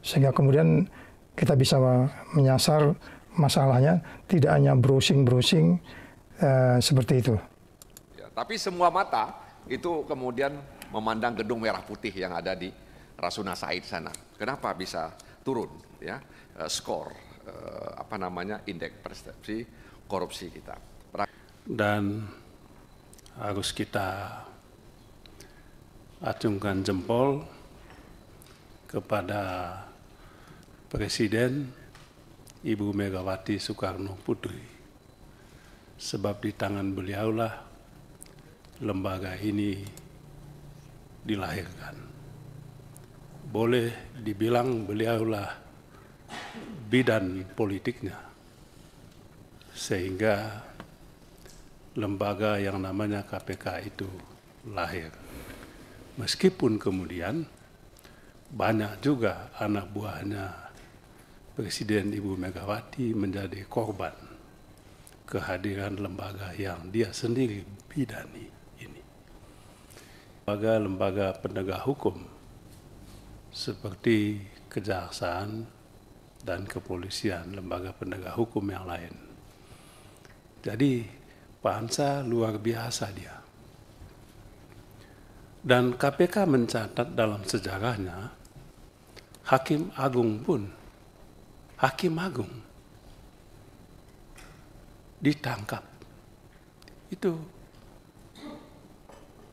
Sehingga kemudian kita bisa menyasar masalahnya, tidak hanya browsing-browsing seperti itu. Ya, tapi semua mata itu kemudian memandang gedung merah putih yang ada di Rasuna Said sana. Kenapa bisa turun, ya, skor indeks persepsi korupsi kita. Dan harus kita acungkan jempol kepada Presiden Ibu Megawati Soekarno Putri. Sebab di tangan beliaulah lembaga ini dilahirkan. Boleh dibilang beliaulah bidan politiknya, sehingga lembaga yang namanya KPK itu lahir. Meskipun kemudian banyak juga anak buahnya Presiden Ibu Megawati menjadi korban kehadiran lembaga yang dia sendiri bidani ini. Lembaga penegak hukum seperti kejaksaan dan kepolisian, lembaga penegak hukum yang lain. Jadi Pak Hansa luar biasa dia. Dan KPK mencatat dalam sejarahnya, Hakim Agung pun, Hakim Agung ditangkap. Itu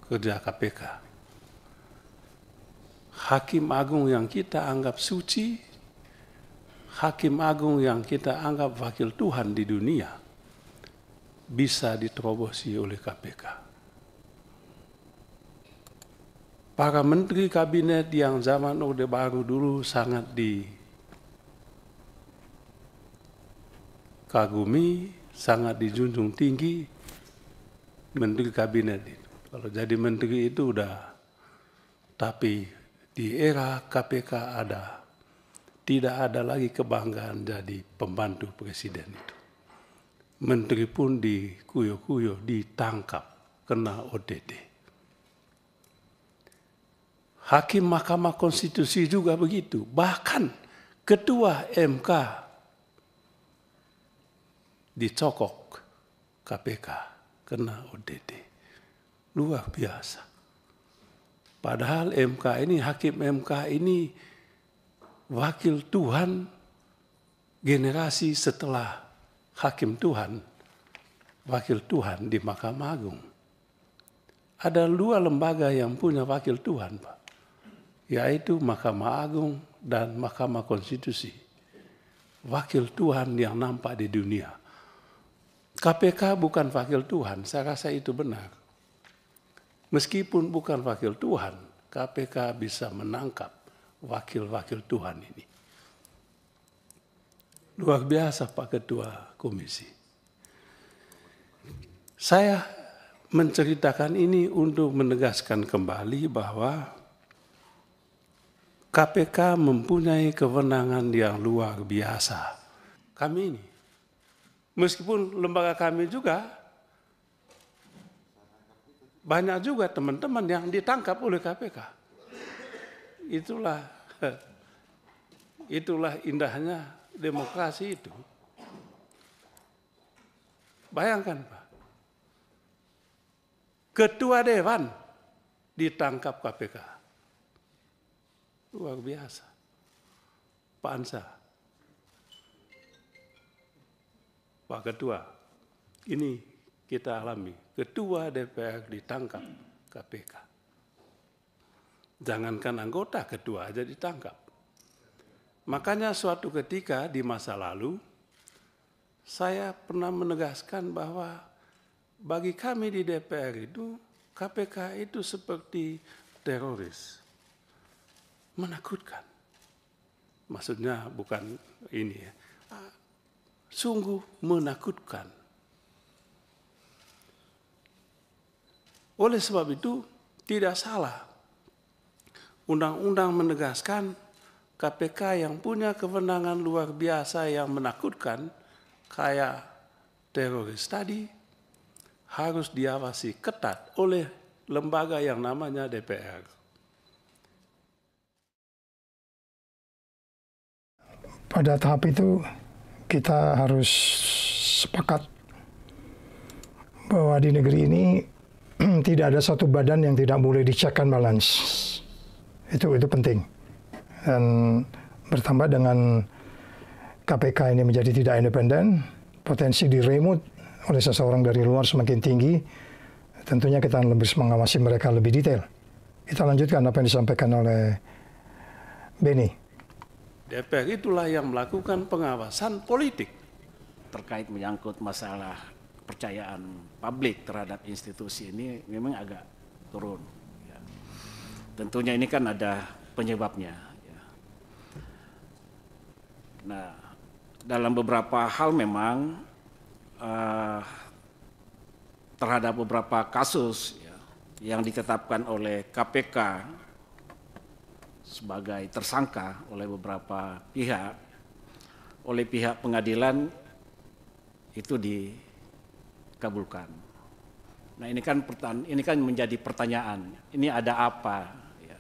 kerja KPK. Hakim Agung yang kita anggap suci, Hakim Agung yang kita anggap wakil Tuhan di dunia, bisa diterobosi oleh KPK. Para menteri kabinet yang zaman Orde Baru dulu sangat dikagumi, sangat dijunjung tinggi, menteri kabinet itu. Kalau jadi menteri itu udah, tapi di era KPK tidak ada lagi kebanggaan jadi pembantu presiden itu. Menteri pun dikuyo-kuyo, ditangkap, kena ODD. Hakim Mahkamah Konstitusi juga begitu. Bahkan Ketua MK dicokok KPK, kena ODD. Luar biasa. Padahal MK ini, Hakim MK ini wakil Tuhan generasi setelah Hakim Tuhan, wakil Tuhan di Mahkamah Agung. Ada 2 lembaga yang punya wakil Tuhan, Pak, yaitu Mahkamah Agung dan Mahkamah Konstitusi. Wakil Tuhan yang nampak di dunia. KPK bukan wakil Tuhan, saya rasa itu benar. Meskipun bukan wakil Tuhan, KPK bisa menangkap wakil-wakil Tuhan ini. Luar biasa Pak Ketua Komisi. Saya menceritakan ini untuk menegaskan kembali bahwa KPK mempunyai kewenangan yang luar biasa. Kami ini, meskipun lembaga kami juga, banyak juga teman-teman yang ditangkap oleh KPK. Itulah indahnya demokrasi itu. Bayangkan Pak, Ketua Dewan ditangkap KPK. Luar biasa. Pak Hansa, Pak Ketua, ini kita alami. Ketua DPR ditangkap KPK. Jangankan anggota, ketua aja ditangkap. Makanya suatu ketika di masa lalu, saya pernah menegaskan bahwa bagi kami di DPR itu, KPK itu seperti teroris. Menakutkan. Maksudnya bukan ini ya. Sungguh menakutkan. Oleh sebab itu, tidak salah. Undang-undang menegaskan KPK yang punya kewenangan luar biasa yang menakutkan, kayak teroris tadi, harus diawasi ketat oleh lembaga yang namanya DPR. Pada tahap itu kita harus sepakat bahwa di negeri ini tidak ada satu badan yang tidak boleh di-check and balance. Itu penting. Dan bertambah dengan KPK ini menjadi tidak independen, potensi diremut oleh seseorang dari luar semakin tinggi, tentunya kita lebih mengawasi mereka lebih detail. Kita lanjutkan apa yang disampaikan oleh Beni. DPR itulah yang melakukan pengawasan politik. Terkait menyangkut masalah kepercayaan publik terhadap institusi ini memang agak turun. Ya. Tentunya ini kan ada penyebabnya. Ya. Nah, dalam beberapa hal memang terhadap beberapa kasus ya, yang ditetapkan oleh KPK sebagai tersangka oleh beberapa pihak, oleh pihak pengadilan itu dikabulkan. Nah ini kan menjadi pertanyaan, ini ada apa? Ya.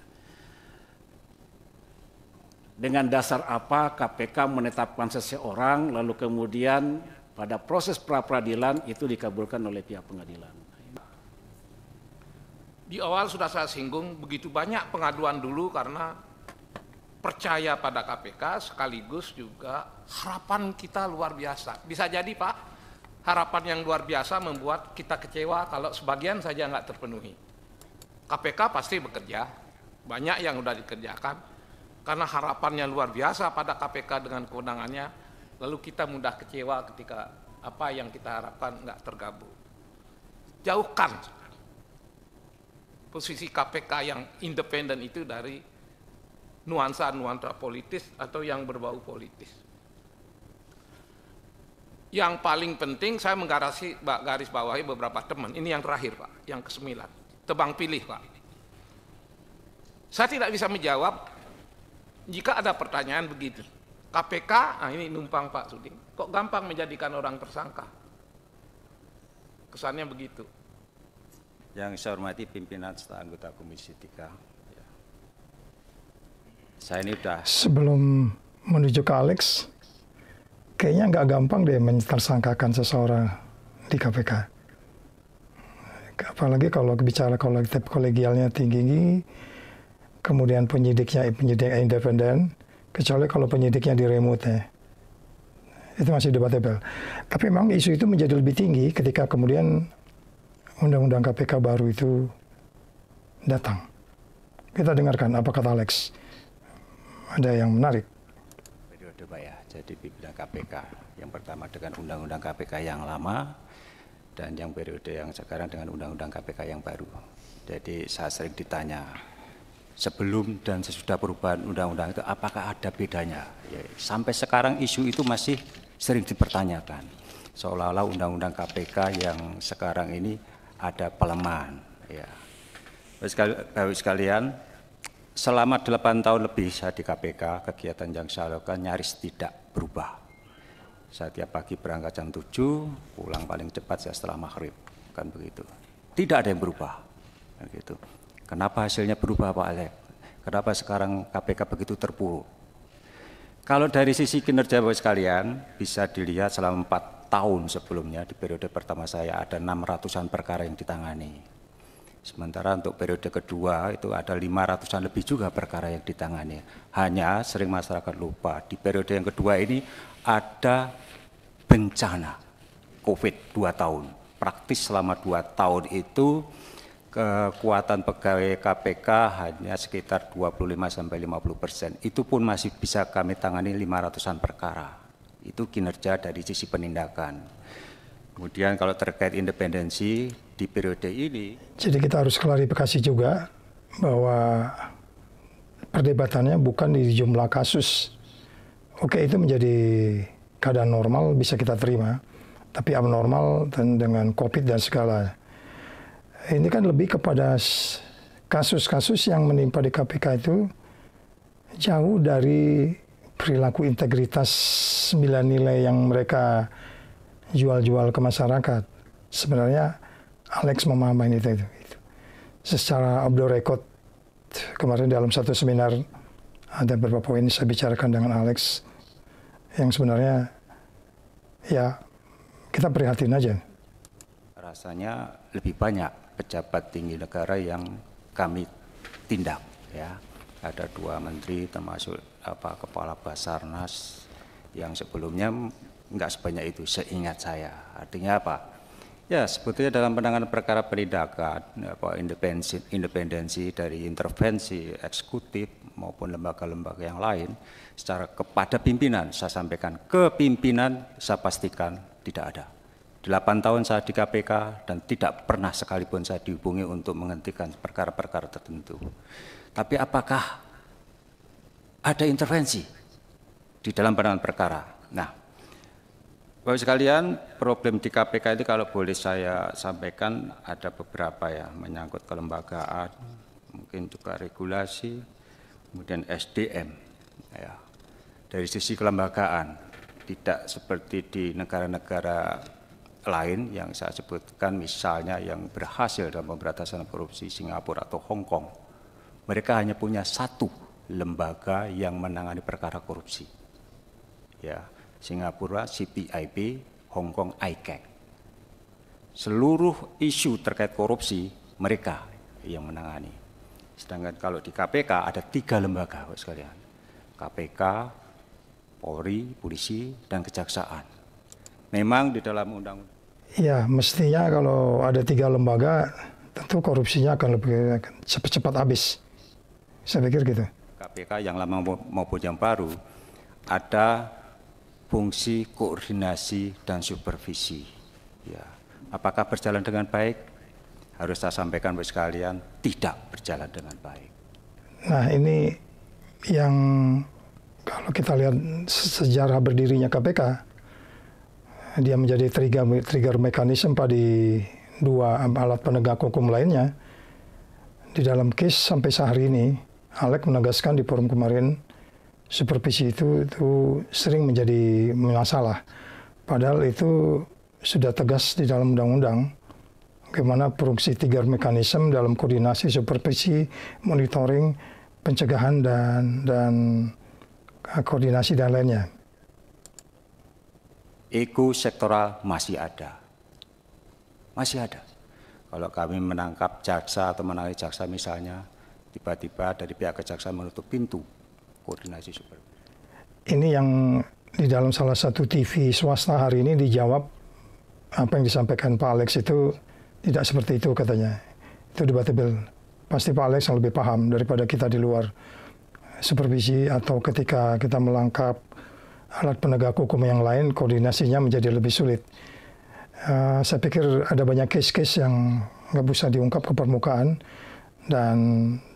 Dengan dasar apa KPK menetapkan seseorang lalu kemudian pada proses pra-peradilan itu dikabulkan oleh pihak pengadilan. Di awal sudah saya singgung begitu banyak pengaduan dulu karena percaya pada KPK sekaligus juga harapan kita luar biasa. Bisa jadi Pak, harapan yang luar biasa membuat kita kecewa kalau sebagian saja nggak terpenuhi. KPK pasti bekerja, banyak yang sudah dikerjakan karena harapannya luar biasa pada KPK dengan kewenangannya. Lalu kita mudah kecewa ketika apa yang kita harapkan nggak tergabung. Jauhkan posisi KPK yang independen itu dari nuansa-nuansa politis atau yang berbau politis. Yang paling penting saya garis bawahi beberapa teman. Ini yang terakhir Pak, yang ke-9. Tebang pilih Pak. Saya tidak bisa menjawab jika ada pertanyaan begini. KPK, nah ini numpang Pak Suding, kok gampang menjadikan orang tersangka? Kesannya begitu. Yang saya hormati pimpinan serta anggota Komisi 3. Ya. Saya ini udah... Sebelum menuju ke Alex, kayaknya nggak gampang deh mentersangkakan seseorang di KPK. Apalagi kalau bicara kolegialnya tinggi, kemudian penyidik independen, kecuali kalau penyidiknya di remote ya. Itu masih debatable. Tapi memang isu itu menjadi lebih tinggi ketika kemudian Undang-Undang KPK baru itu datang. Kita dengarkan apa kata Alex. Ada yang menarik. Periode Pak ya, jadi pimpinan KPK. Yang pertama dengan Undang-Undang KPK yang lama, dan yang periode yang sekarang dengan Undang-Undang KPK yang baru. Jadi saya sering ditanya, sebelum dan sesudah perubahan undang-undang itu apakah ada bedanya? Ya, sampai sekarang isu itu masih sering dipertanyakan. Seolah-olah undang-undang KPK yang sekarang ini ada pelemahan. Ya. Bapak sekalian, selama 8 tahun lebih saya di KPK, kegiatan yang saya lakukan nyaris tidak berubah. Saya tiap pagi berangkat jam 7, pulang paling cepat saya setelah maghrib, kan begitu. Tidak ada yang berubah, kan gitu. Kenapa hasilnya berubah Pak Alex? Kenapa sekarang KPK begitu terpuruk? Kalau dari sisi kinerja Bapak sekalian, bisa dilihat selama 4 tahun sebelumnya, di periode pertama saya ada 600-an perkara yang ditangani. Sementara untuk periode kedua itu ada 500-an lebih juga perkara yang ditangani. Hanya sering masyarakat lupa, di periode yang kedua ini ada bencana COVID 2 tahun. Praktis selama 2 tahun itu kekuatan pegawai KPK hanya sekitar 25–50%. Itu pun masih bisa kami tangani 500-an perkara. Itu kinerja dari sisi penindakan. Kemudian kalau terkait independensi di periode ini. Jadi kita harus klarifikasi juga bahwa perdebatannya bukan di jumlah kasus. Oke, itu menjadi keadaan normal bisa kita terima. Tapi abnormal dan dengan COVID dan segala. Ini kan lebih kepada kasus-kasus yang menimpa di KPK itu jauh dari perilaku integritas 9 nilai yang mereka jual-jual ke masyarakat. Sebenarnya Alex memahami itu. Secara off the record, kemarin dalam satu seminar ada beberapa poin saya bicarakan dengan Alex yang sebenarnya ya kita prihatin aja. Rasanya lebih banyak pejabat tinggi negara yang kami tindak, ya. Ada 2 menteri termasuk kepala Basarnas yang sebelumnya enggak sebanyak itu seingat saya. Artinya apa? Ya sebetulnya dalam penanganan perkara penindakan independensi dari intervensi eksekutif maupun lembaga-lembaga yang lain, secara kepada pimpinan, saya sampaikan ke pimpinan, saya pastikan tidak ada. 8 tahun saya di KPK dan tidak pernah sekalipun saya dihubungi untuk menghentikan perkara-perkara tertentu. Tapi apakah ada intervensi di dalam penanganan perkara? Nah, Bapak sekalian, problem di KPK itu kalau boleh saya sampaikan ada beberapa ya, menyangkut kelembagaan, mungkin juga regulasi, kemudian SDM. Ya. Dari sisi kelembagaan, tidak seperti di negara-negara lain yang saya sebutkan, misalnya yang berhasil dalam pemberantasan korupsi, Singapura atau Hong Kong. Mereka hanya punya satu lembaga yang menangani perkara korupsi. Ya, Singapura CPIB, Hong Kong ICAC. Seluruh isu terkait korupsi mereka yang menangani. Sedangkan kalau di KPK ada 3 lembaga, Bapak sekalian. KPK, Polri, Polisi, dan Kejaksaan. Memang di dalam undang-undang. Ya, mestinya kalau ada 3 lembaga, tentu korupsinya akan lebih cepat habis. Saya pikir gitu. KPK yang lama maupun yang baru, ada fungsi koordinasi dan supervisi. Ya. Apakah berjalan dengan baik? Harus saya sampaikan Bapak sekalian, tidak berjalan dengan baik. Nah, ini yang kalau kita lihat sejarah berdirinya KPK, dia menjadi trigger mekanisme pada 2 alat penegak hukum lainnya. Di dalam case sampai sehari ini, Alek menegaskan di forum kemarin, supervisi itu sering menjadi masalah. Padahal itu sudah tegas di dalam undang-undang, bagaimana fungsi trigger mekanisme dalam koordinasi, supervisi, monitoring, pencegahan, dan koordinasi dan lainnya. Ego sektoral masih ada. Masih ada. Kalau kami menangkap jaksa atau menangani jaksa misalnya, tiba-tiba dari pihak kejaksaan menutup pintu koordinasi supervisi. Ini yang di dalam salah satu TV swasta hari ini dijawab, apa yang disampaikan Pak Alex itu tidak seperti itu katanya. Itu debatable. Pasti Pak Alex yang lebih paham daripada kita di luar supervisi, atau ketika kita melangkap alat penegak hukum yang lain, koordinasinya menjadi lebih sulit. Saya pikir ada banyak case-case yang nggak bisa diungkap ke permukaan, dan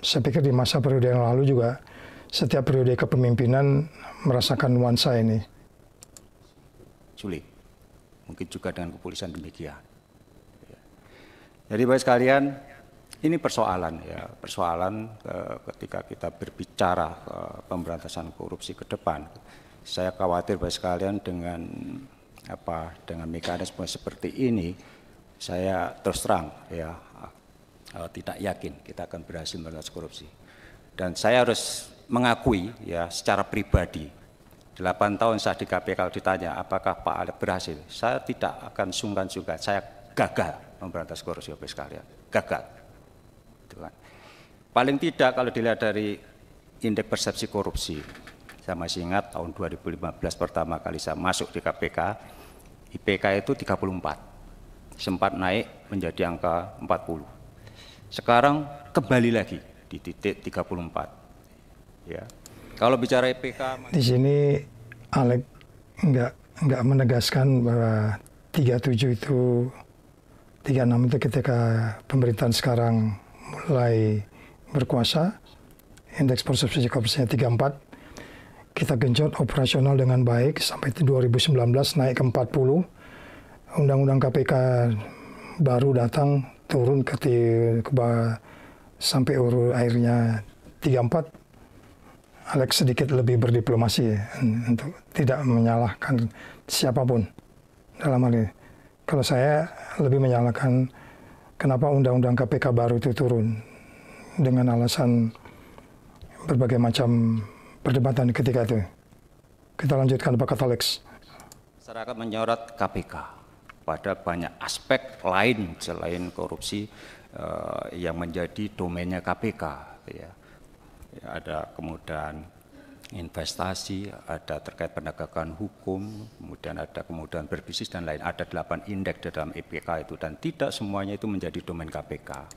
saya pikir di masa periode yang lalu juga setiap periode kepemimpinan merasakan nuansa ini. Sulit. Mungkin juga dengan kepolisian demikian. Jadi Bapak sekalian, ini persoalan ya, persoalan ketika kita berbicara pemberantasan korupsi ke depan. Saya khawatir Bapak sekalian dengan mekanisme seperti ini, saya terus terang ya tidak yakin kita akan berhasil memberantas korupsi. Dan saya harus mengakui ya secara pribadi, 8 tahun saya di KPK kalau ditanya apakah Pak Alek berhasil, saya tidak akan sungkan-sungkan, saya gagal memberantas korupsi Bapak sekalian, gagal. Gitu kan. Paling tidak kalau dilihat dari indeks persepsi korupsi, saya masih ingat tahun 2015 pertama kali saya masuk di KPK, IPK itu 34, sempat naik menjadi angka 40. Sekarang kembali lagi di titik 34. Ya. Kalau bicara IPK, di sini Alek nggak menegaskan bahwa 37 itu 36 itu ketika pemerintahan sekarang mulai berkuasa, indeks persepsi korupsinya 34. Kita genjot operasional dengan baik sampai 2019 naik ke 40. Undang-undang KPK baru datang turun ke sampai akhirnya 34. Alex sedikit lebih berdiplomasi untuk tidak menyalahkan siapapun dalam hal ini. Kalau saya lebih menyalahkan kenapa undang-undang KPK baru itu turun dengan alasan berbagai macam perdebatan ketika itu. Kita lanjutkan apa kata Alex. Masyarakat menyorot KPK pada banyak aspek lain selain korupsi yang menjadi domainnya KPK. Ya. Ada kemudian investasi, ada terkait penegakan hukum, kemudian ada kemudian berbisnis dan lain. Ada 8 indeks dalam IPK itu dan tidak semuanya itu menjadi domain KPK.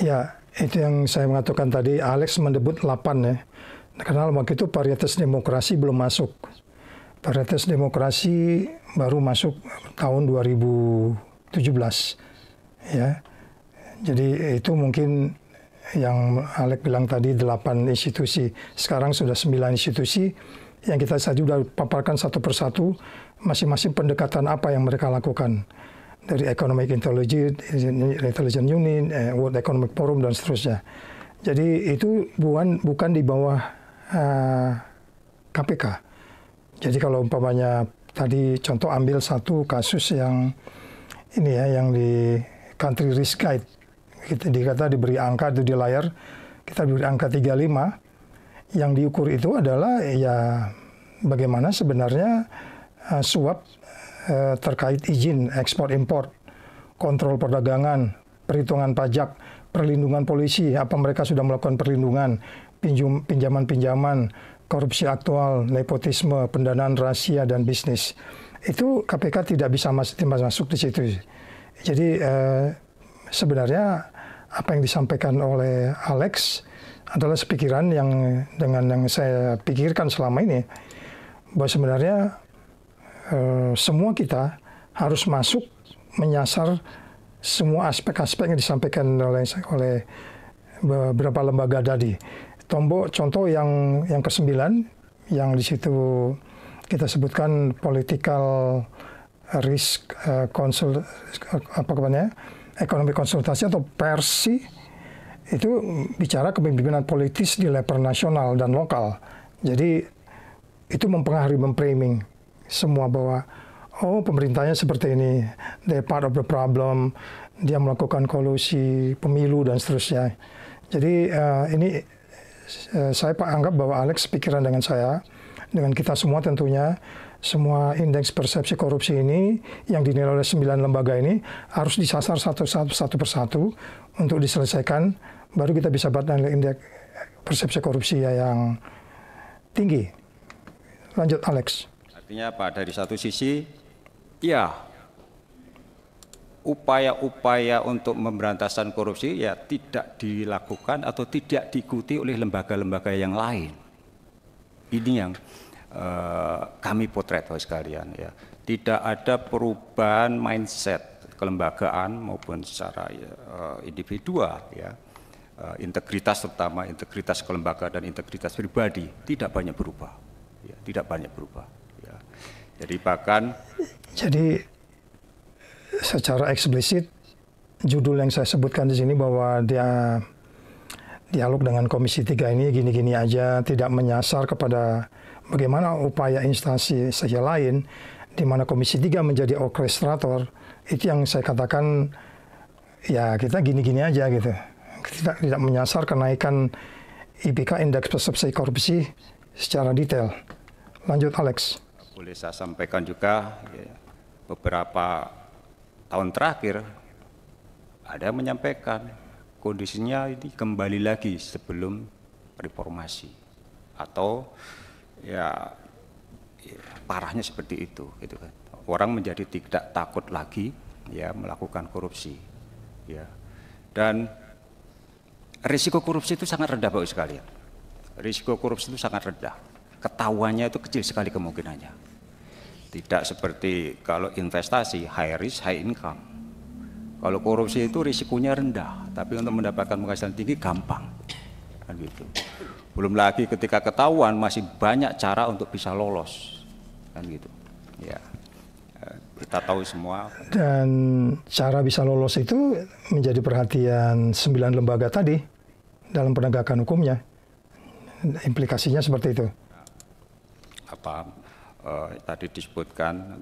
Ya, itu yang saya mengatakan tadi, Alex mendebut 8 ya. Karena waktu itu Varietas Demokrasi belum masuk. Varietas Demokrasi baru masuk tahun 2017. Ya. Jadi itu mungkin yang Alex bilang tadi 8 institusi. Sekarang sudah 9 institusi yang kita sudah paparkan satu persatu masing-masing pendekatan apa yang mereka lakukan. Dari Economic Intelligence Unit, World Economic Forum, dan seterusnya. Jadi itu bukan di bawah KPK. Jadi kalau umpamanya tadi contoh ambil satu kasus yang ini ya, yang di Country Risk Guide, kita diberi angka itu di layar, kita diberi angka 35, yang diukur itu adalah ya bagaimana sebenarnya suap terkait izin ekspor impor, kontrol perdagangan, perhitungan pajak, perlindungan polisi, apa mereka sudah melakukan perlindungan, pinjaman-pinjaman, korupsi aktual, nepotisme, pendanaan rahasia dan bisnis. Itu KPK tidak bisa masuk di situ. Jadi sebenarnya apa yang disampaikan oleh Alex adalah sepikiran yang dengan yang saya pikirkan selama ini, bahwa sebenarnya semua kita harus masuk menyasar semua aspek-aspek yang disampaikan oleh beberapa lembaga tadi. Contoh yang ke-9 yang di situ kita sebutkan political risk ekonomi konsultasi atau PERSI, itu bicara kepemimpinan politis di level nasional dan lokal. Jadi itu mempengaruhi memframing semua bahwa pemerintahnya seperti ini, they part of the problem, dia melakukan kolusi pemilu dan seterusnya. Jadi ini saya anggap bahwa Alex pikiran dengan saya, dengan kita semua tentunya, semua indeks persepsi korupsi ini yang dinilai oleh 9 lembaga ini harus disasar satu persatu untuk diselesaikan, baru kita bisa buat indeks persepsi korupsi yang tinggi. Lanjut Alex. Artinya apa? Dari satu sisi, ya upaya-upaya untuk pemberantasan korupsi ya tidak dilakukan atau tidak diikuti oleh lembaga-lembaga yang lain. Ini yang kami potret sekalian ya. Tidak ada perubahan mindset kelembagaan maupun secara individual ya. Integritas, terutama integritas kelembagaan dan integritas pribadi tidak banyak berubah. Ya, tidak banyak berubah. Ya. Jadi secara eksplisit judul yang saya sebutkan di sini bahwa dia dialog dengan Komisi 3 ini gini-gini aja, tidak menyasar kepada bagaimana upaya instansi saya lain, di mana Komisi 3 menjadi orkestrator. Itu yang saya katakan, ya kita gini-gini aja gitu. Tidak menyasar kenaikan IPK, indeks persepsi korupsi secara detail. Lanjut Alex. Boleh saya sampaikan juga ya, beberapa tahun terakhir ada yang menyampaikan kondisinya ini kembali lagi sebelum reformasi atau ya parahnya seperti itu gitu kan. Orang menjadi tidak takut lagi ya melakukan korupsi ya. Dan risiko korupsi itu sangat rendah Bapak sekalian. Risiko korupsi itu sangat rendah. Ketahuannya itu kecil sekali kemungkinannya. Tidak seperti kalau investasi high risk high income. Kalau korupsi itu risikonya rendah, tapi untuk mendapatkan penghasilan tinggi gampang. Kan gitu. Belum lagi ketika ketahuan masih banyak cara untuk bisa lolos. Kan gitu. Ya. Kita tahu semua. Dan cara bisa lolos itu menjadi perhatian 9 lembaga tadi dalam penegakan hukumnya. Implikasinya seperti itu. Tadi disebutkan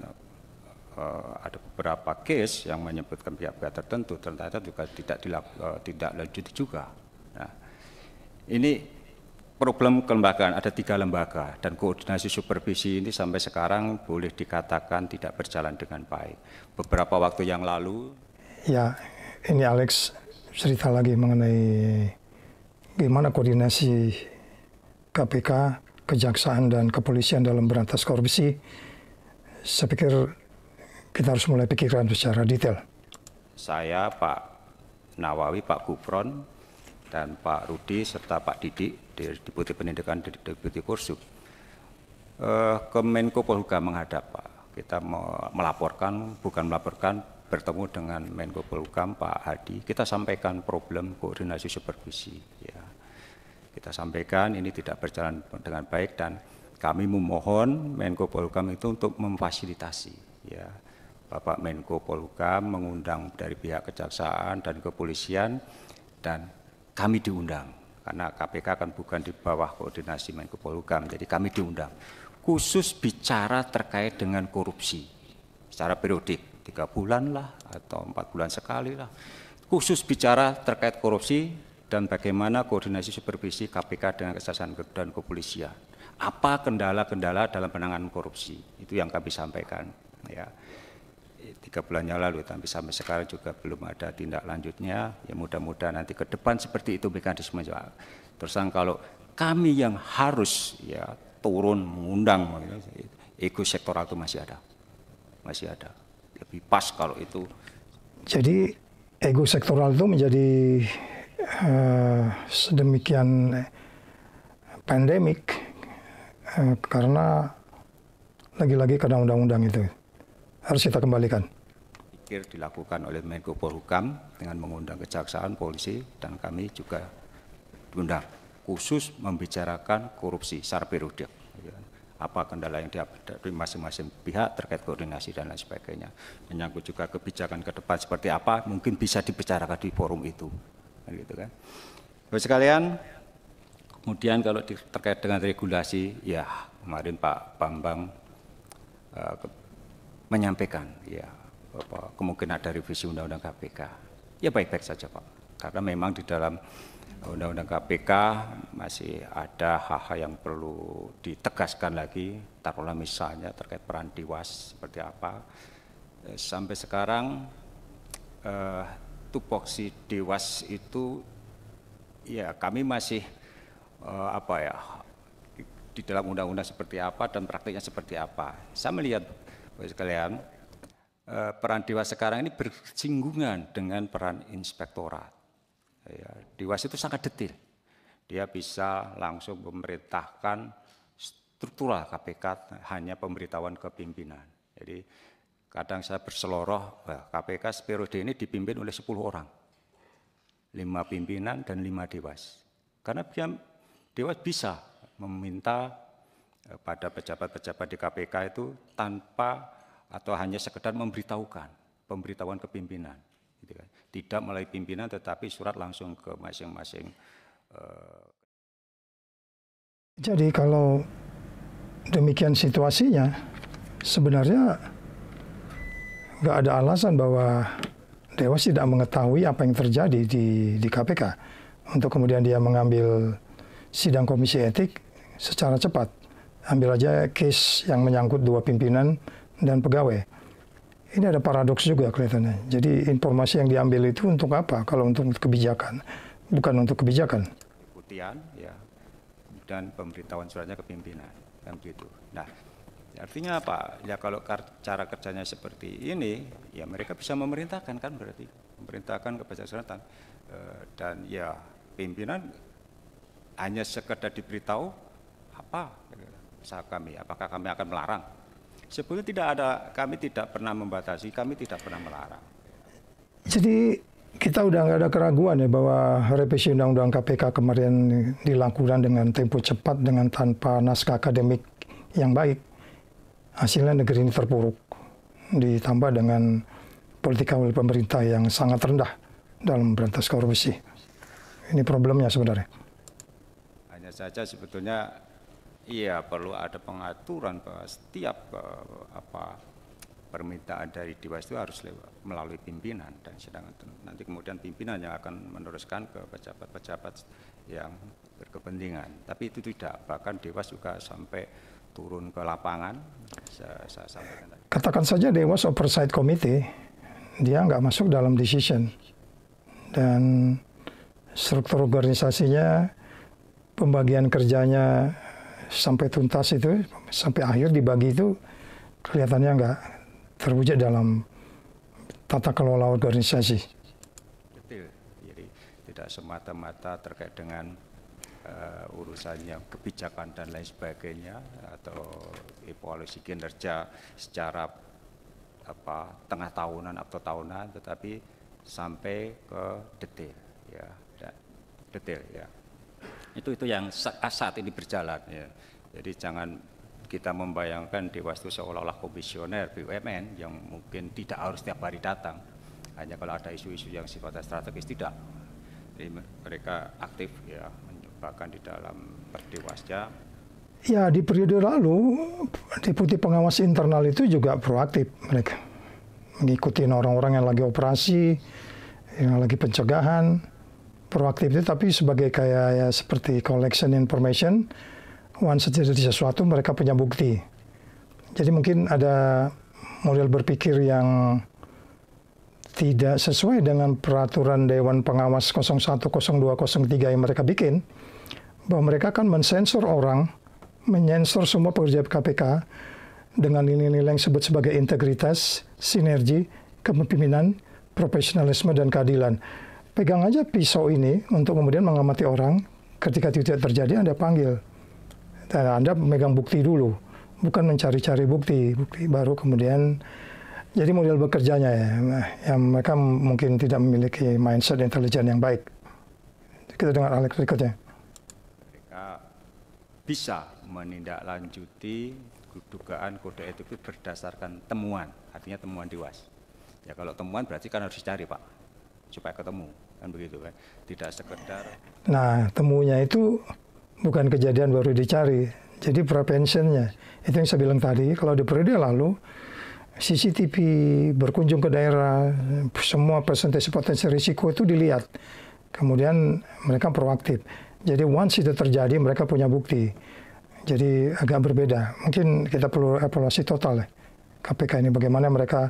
ada beberapa case yang menyebutkan pihak-pihak tertentu ternyata juga tidak lanjut juga. Nah, ini problem kelembagaan, ada 3 lembaga dan koordinasi supervisi ini sampai sekarang boleh dikatakan tidak berjalan dengan baik. Beberapa waktu yang lalu. Ya, ini Alex cerita lagi mengenai bagaimana koordinasi KPK, Kejaksaan dan Kepolisian dalam berantas korupsi. Saya pikir kita harus mulai pikirkan secara detail. Saya Pak Nawawi, Pak Gufron, dan Pak Rudi, serta Pak Didik, Deputi Pendidikan, Deputi Kursup, ke Menko Polhukam menghadap, Pak. Kita melaporkan, bukan melaporkan, bertemu dengan Menko Polhukam, Pak Hadi. Kita sampaikan problem koordinasi supervisi. Ya. Kita sampaikan ini tidak berjalan dengan baik dan kami memohon Menko Polhukam itu untuk memfasilitasi. Ya. Bapak Menko Polhukam mengundang dari pihak kejaksaan dan kepolisian dan kami diundang karena KPK kan bukan di bawah koordinasi Menko Polhukam, jadi kami diundang khusus bicara terkait dengan korupsi secara periodik 3 bulan lah atau 4 bulan sekali lah, khusus bicara terkait korupsi dan bagaimana koordinasi supervisi KPK dengan kejaksaan dan kepolisian. Apa kendala-kendala dalam penanganan korupsi itu yang kami sampaikan. Ya. 3 bulan yang lalu, tapi sampai sekarang juga belum ada tindak lanjutnya. Ya mudah-mudahan nanti ke depan seperti itu mekanisme. Terus kalau kami yang harus ya turun mengundang, ego sektoral itu masih ada. Lebih pas kalau itu. Jadi ego sektoral itu menjadi sedemikian pandemik karena lagi-lagi karena undang-undang itu. Harus kita kembalikan. Pikir dilakukan oleh Menko Polhukam dengan mengundang kejaksaan, polisi, dan kami juga diundang khusus membicarakan korupsi secara periodik. Apa kendala yang dihadapi masing-masing pihak terkait koordinasi dan lain sebagainya. Menyangkut juga kebijakan ke depan seperti apa, mungkin bisa dibicarakan di forum itu. Gitu kan. Bapak sekalian, kemudian kalau terkait dengan regulasi, ya kemarin Pak Bambang menyampaikan ya bahwa kemungkinan ada revisi Undang-Undang KPK. Ya baik-baik saja Pak, karena memang di dalam Undang-Undang KPK masih ada hal-hal yang perlu ditegaskan lagi, taruhlah misalnya terkait peran Dewas seperti apa. Sampai sekarang tupoksi Dewas itu ya kami masih di dalam undang-undang seperti apa dan praktiknya seperti apa. Saya melihat sekalian, peran Dewas sekarang ini bersinggungan dengan peran inspektorat. Ya, Dewas itu sangat detail. Dia bisa langsung memerintahkan struktural KPK hanya pemberitahuan ke pimpinan. Jadi kadang saya berseloroh, KPK periode ini dipimpin oleh 10 orang. 5 pimpinan dan 5 Dewas. Karena Dewas bisa meminta pada pejabat-pejabat di KPK itu tanpa atau hanya sekedar memberitahukan, pemberitahuan ke pimpinan. Gitu kan. Tidak melalui pimpinan tetapi surat langsung ke masing-masing. Jadi kalau demikian situasinya, sebenarnya nggak ada alasan bahwa Dewas tidak mengetahui apa yang terjadi di KPK untuk kemudian dia mengambil sidang komisi etik secara cepat. Ambil aja case yang menyangkut 2 pimpinan dan pegawai. Ini ada paradoks juga kelihatannya. Jadi informasi yang diambil itu untuk apa? Kalau untuk kebijakan, bukan untuk kebijakan. Putian, ya, dan pemberitahuan suratnya ke pimpinan, kan begitu. Nah, artinya apa? Ya kalau cara kerjanya seperti ini, ya mereka bisa memerintahkan kan berarti, memerintahkan kepada selatan dan ya pimpinan hanya sekedar diberitahu apa usaha kami, apakah kami akan melarang? Sebetulnya tidak ada, kami tidak pernah membatasi, kami tidak pernah melarang. Jadi kita udah nggak ada keraguan ya bahwa revisi Undang-Undang KPK kemarin dilakukan dengan tempo cepat, dengan tanpa naskah akademik yang baik. Hasilnya negeri ini terpuruk, ditambah dengan politika pemerintah yang sangat rendah dalam memberantas korupsi. Ini problemnya sebenarnya. Hanya saja sebetulnya iya perlu ada pengaturan bahwa setiap permintaan dari Dewas itu harus melalui pimpinan dan sedangkan nanti kemudian pimpinan yang akan meneruskan ke pejabat-pejabat yang berkepentingan. Tapi itu tidak, bahkan Dewas juga sampai turun ke lapangan. Saya sampaikan tadi. Katakan saja Dewas Oversight Committee, dia nggak masuk dalam decision dan struktur organisasinya, pembagian kerjanya sampai tuntas itu, sampai akhir dibagi itu kelihatannya nggak terwujud dalam tata kelola organisasi. Betul. tidak semata-mata terkait dengan urusannya kebijakan dan lain sebagainya atau evaluasi kinerja secara tengah tahunan atau tahunan, tetapi sampai ke detail ya, detail ya. Itu yang saat ini berjalan ya. Jadi jangan kita membayangkan Dewas itu seolah-olah komisioner BUMN yang mungkin tidak harus setiap hari datang, hanya kalau ada isu-isu yang sifatnya strategis, tidak. Jadi mereka aktif ya, bahkan di dalam Perdewasnya. Ya, di periode lalu Deputi Pengawas Internal itu juga proaktif, mereka mengikuti orang-orang yang lagi operasi, yang lagi pencegahan, proaktif itu, tapi sebagai kayak ya seperti collection information, once terjadi sesuatu mereka punya bukti. Jadi mungkin ada model berpikir yang tidak sesuai dengan peraturan Dewan Pengawas 01, 02, 03 yang mereka bikin, bahwa mereka akan mensensor orang, menyensor semua pekerja KPK dengan nilai-nilai yang disebut sebagai integritas, sinergi, kepemimpinan, profesionalisme, dan keadilan. Pegang aja pisau ini untuk kemudian mengamati orang, ketika tidak terjadi Anda panggil. Dan Anda megang bukti dulu, bukan mencari-cari bukti baru kemudian. Jadi model bekerjanya ya, yang mereka mungkin tidak memiliki mindset intelijen yang baik. Kita dengar Alex berikutnya. Mereka bisa menindaklanjuti dugaan kode etik itu berdasarkan temuan, artinya temuan Dewas. Ya kalau temuan berarti kan harus dicari Pak, supaya ketemu, kan begitu kan. Tidak sekedar. Nah temunya itu bukan kejadian baru dicari, jadi preventionnya. Itu yang saya bilang tadi, kalau di periode lalu, CCTV berkunjung ke daerah, semua presentasi potensi risiko itu dilihat. Kemudian mereka proaktif. Jadi once itu terjadi, mereka punya bukti. Jadi agak berbeda. Mungkin kita perlu evaluasi total ya, KPK ini, bagaimana mereka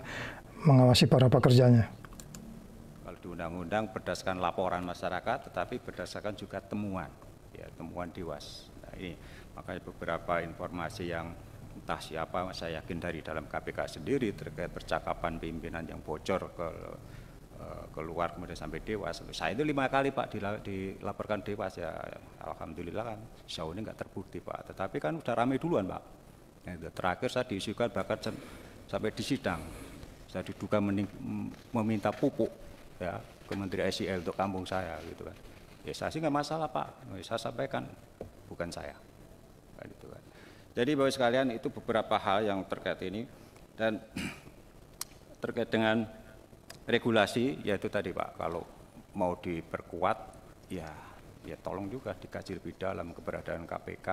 mengawasi para pekerjanya. Kalau di undang-undang berdasarkan laporan masyarakat, tetapi berdasarkan juga temuan, ya temuan Dewas. Nah ini makanya beberapa informasi yang entah siapa, saya yakin dari dalam KPK sendiri terkait percakapan pimpinan yang bocor keluar kemudian sampai Dewas. Saya itu 5 kali Pak dilaporkan Dewas ya, alhamdulillah kan sejauh ini nggak terbukti Pak. Tetapi kan udah ramai duluan Pak. Nah, terakhir saya diisukan bahkan sampai di sidang, saya diduga meminta pupuk ya ke Menteri SIL untuk kampung saya gitu kan. Ya saya sih nggak masalah Pak, saya sampaikan bukan saya. Gitu kan. Jadi Bapak sekalian itu beberapa hal yang terkait ini, dan terkait dengan regulasi yaitu tadi Pak, kalau mau diperkuat ya tolong juga dikaji lebih dalam keberadaan KPK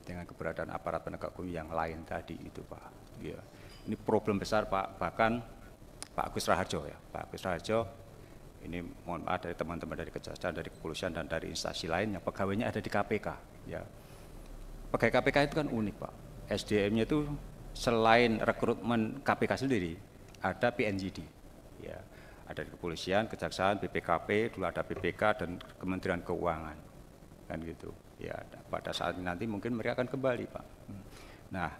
dengan keberadaan aparat penegak hukum yang lain tadi itu Pak. Ya, ini problem besar Pak, bahkan Pak Agus Raharjo ya, Pak Agus Raharjo ini mohon maaf dari teman-teman dari Kejaksaan, dari Kepolisian dan dari instansi lain yang pegawainya ada di KPK ya. Pegawai KPK itu kan unik Pak, SDM-nya itu selain rekrutmen KPK sendiri, ada PNJD, ya, ada di Kepolisian, Kejaksaan, BPKP, dulu ada BPK dan Kementerian Keuangan, kan gitu. Ya, pada saat nanti mungkin mereka akan kembali Pak. Nah,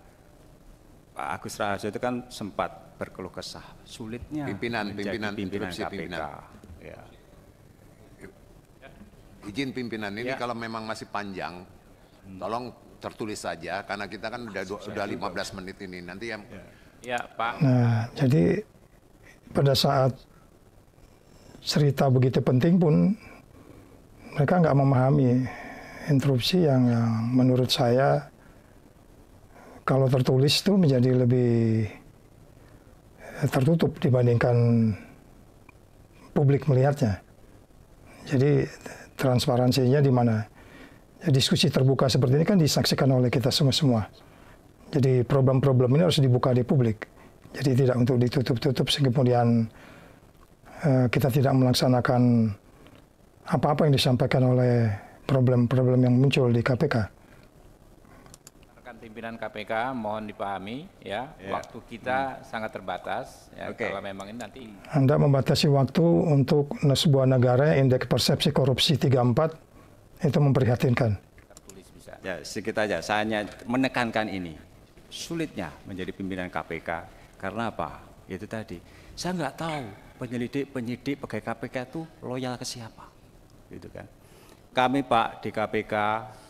Pak Agus Raharjo itu kan sempat berkeluh kesah, sulitnya pimpinan KPK. Ya. Izin pimpinan ini kalau memang masih panjang, tolong tertulis saja karena kita kan sudah 15 menit ini nanti yang ya Pak. Nah, jadi pada saat cerita begitu penting pun mereka nggak memahami interupsi yang menurut saya kalau tertulis itu menjadi lebih tertutup dibandingkan publik melihatnya. Jadi transparansinya di mana? Diskusi terbuka seperti ini kan disaksikan oleh kita semua. Jadi problem-problem ini harus dibuka di publik. Jadi tidak untuk ditutup-tutup sehingga kemudian kita tidak melaksanakan apa-apa yang disampaikan oleh problem-problem yang muncul di KPK. Rekan pimpinan KPK mohon dipahami ya, waktu kita sangat terbatas ya, kalau memang ini nanti. Anda membatasi waktu untuk sebuah negara indeks persepsi korupsi 34 itu memprihatinkan. Ya, sedikit aja, saya hanya menekankan ini. Sulitnya menjadi pimpinan KPK karena apa? Itu tadi, saya nggak tahu penyidik pegawai KPK itu loyal ke siapa. gitu kan. Kami Pak di KPK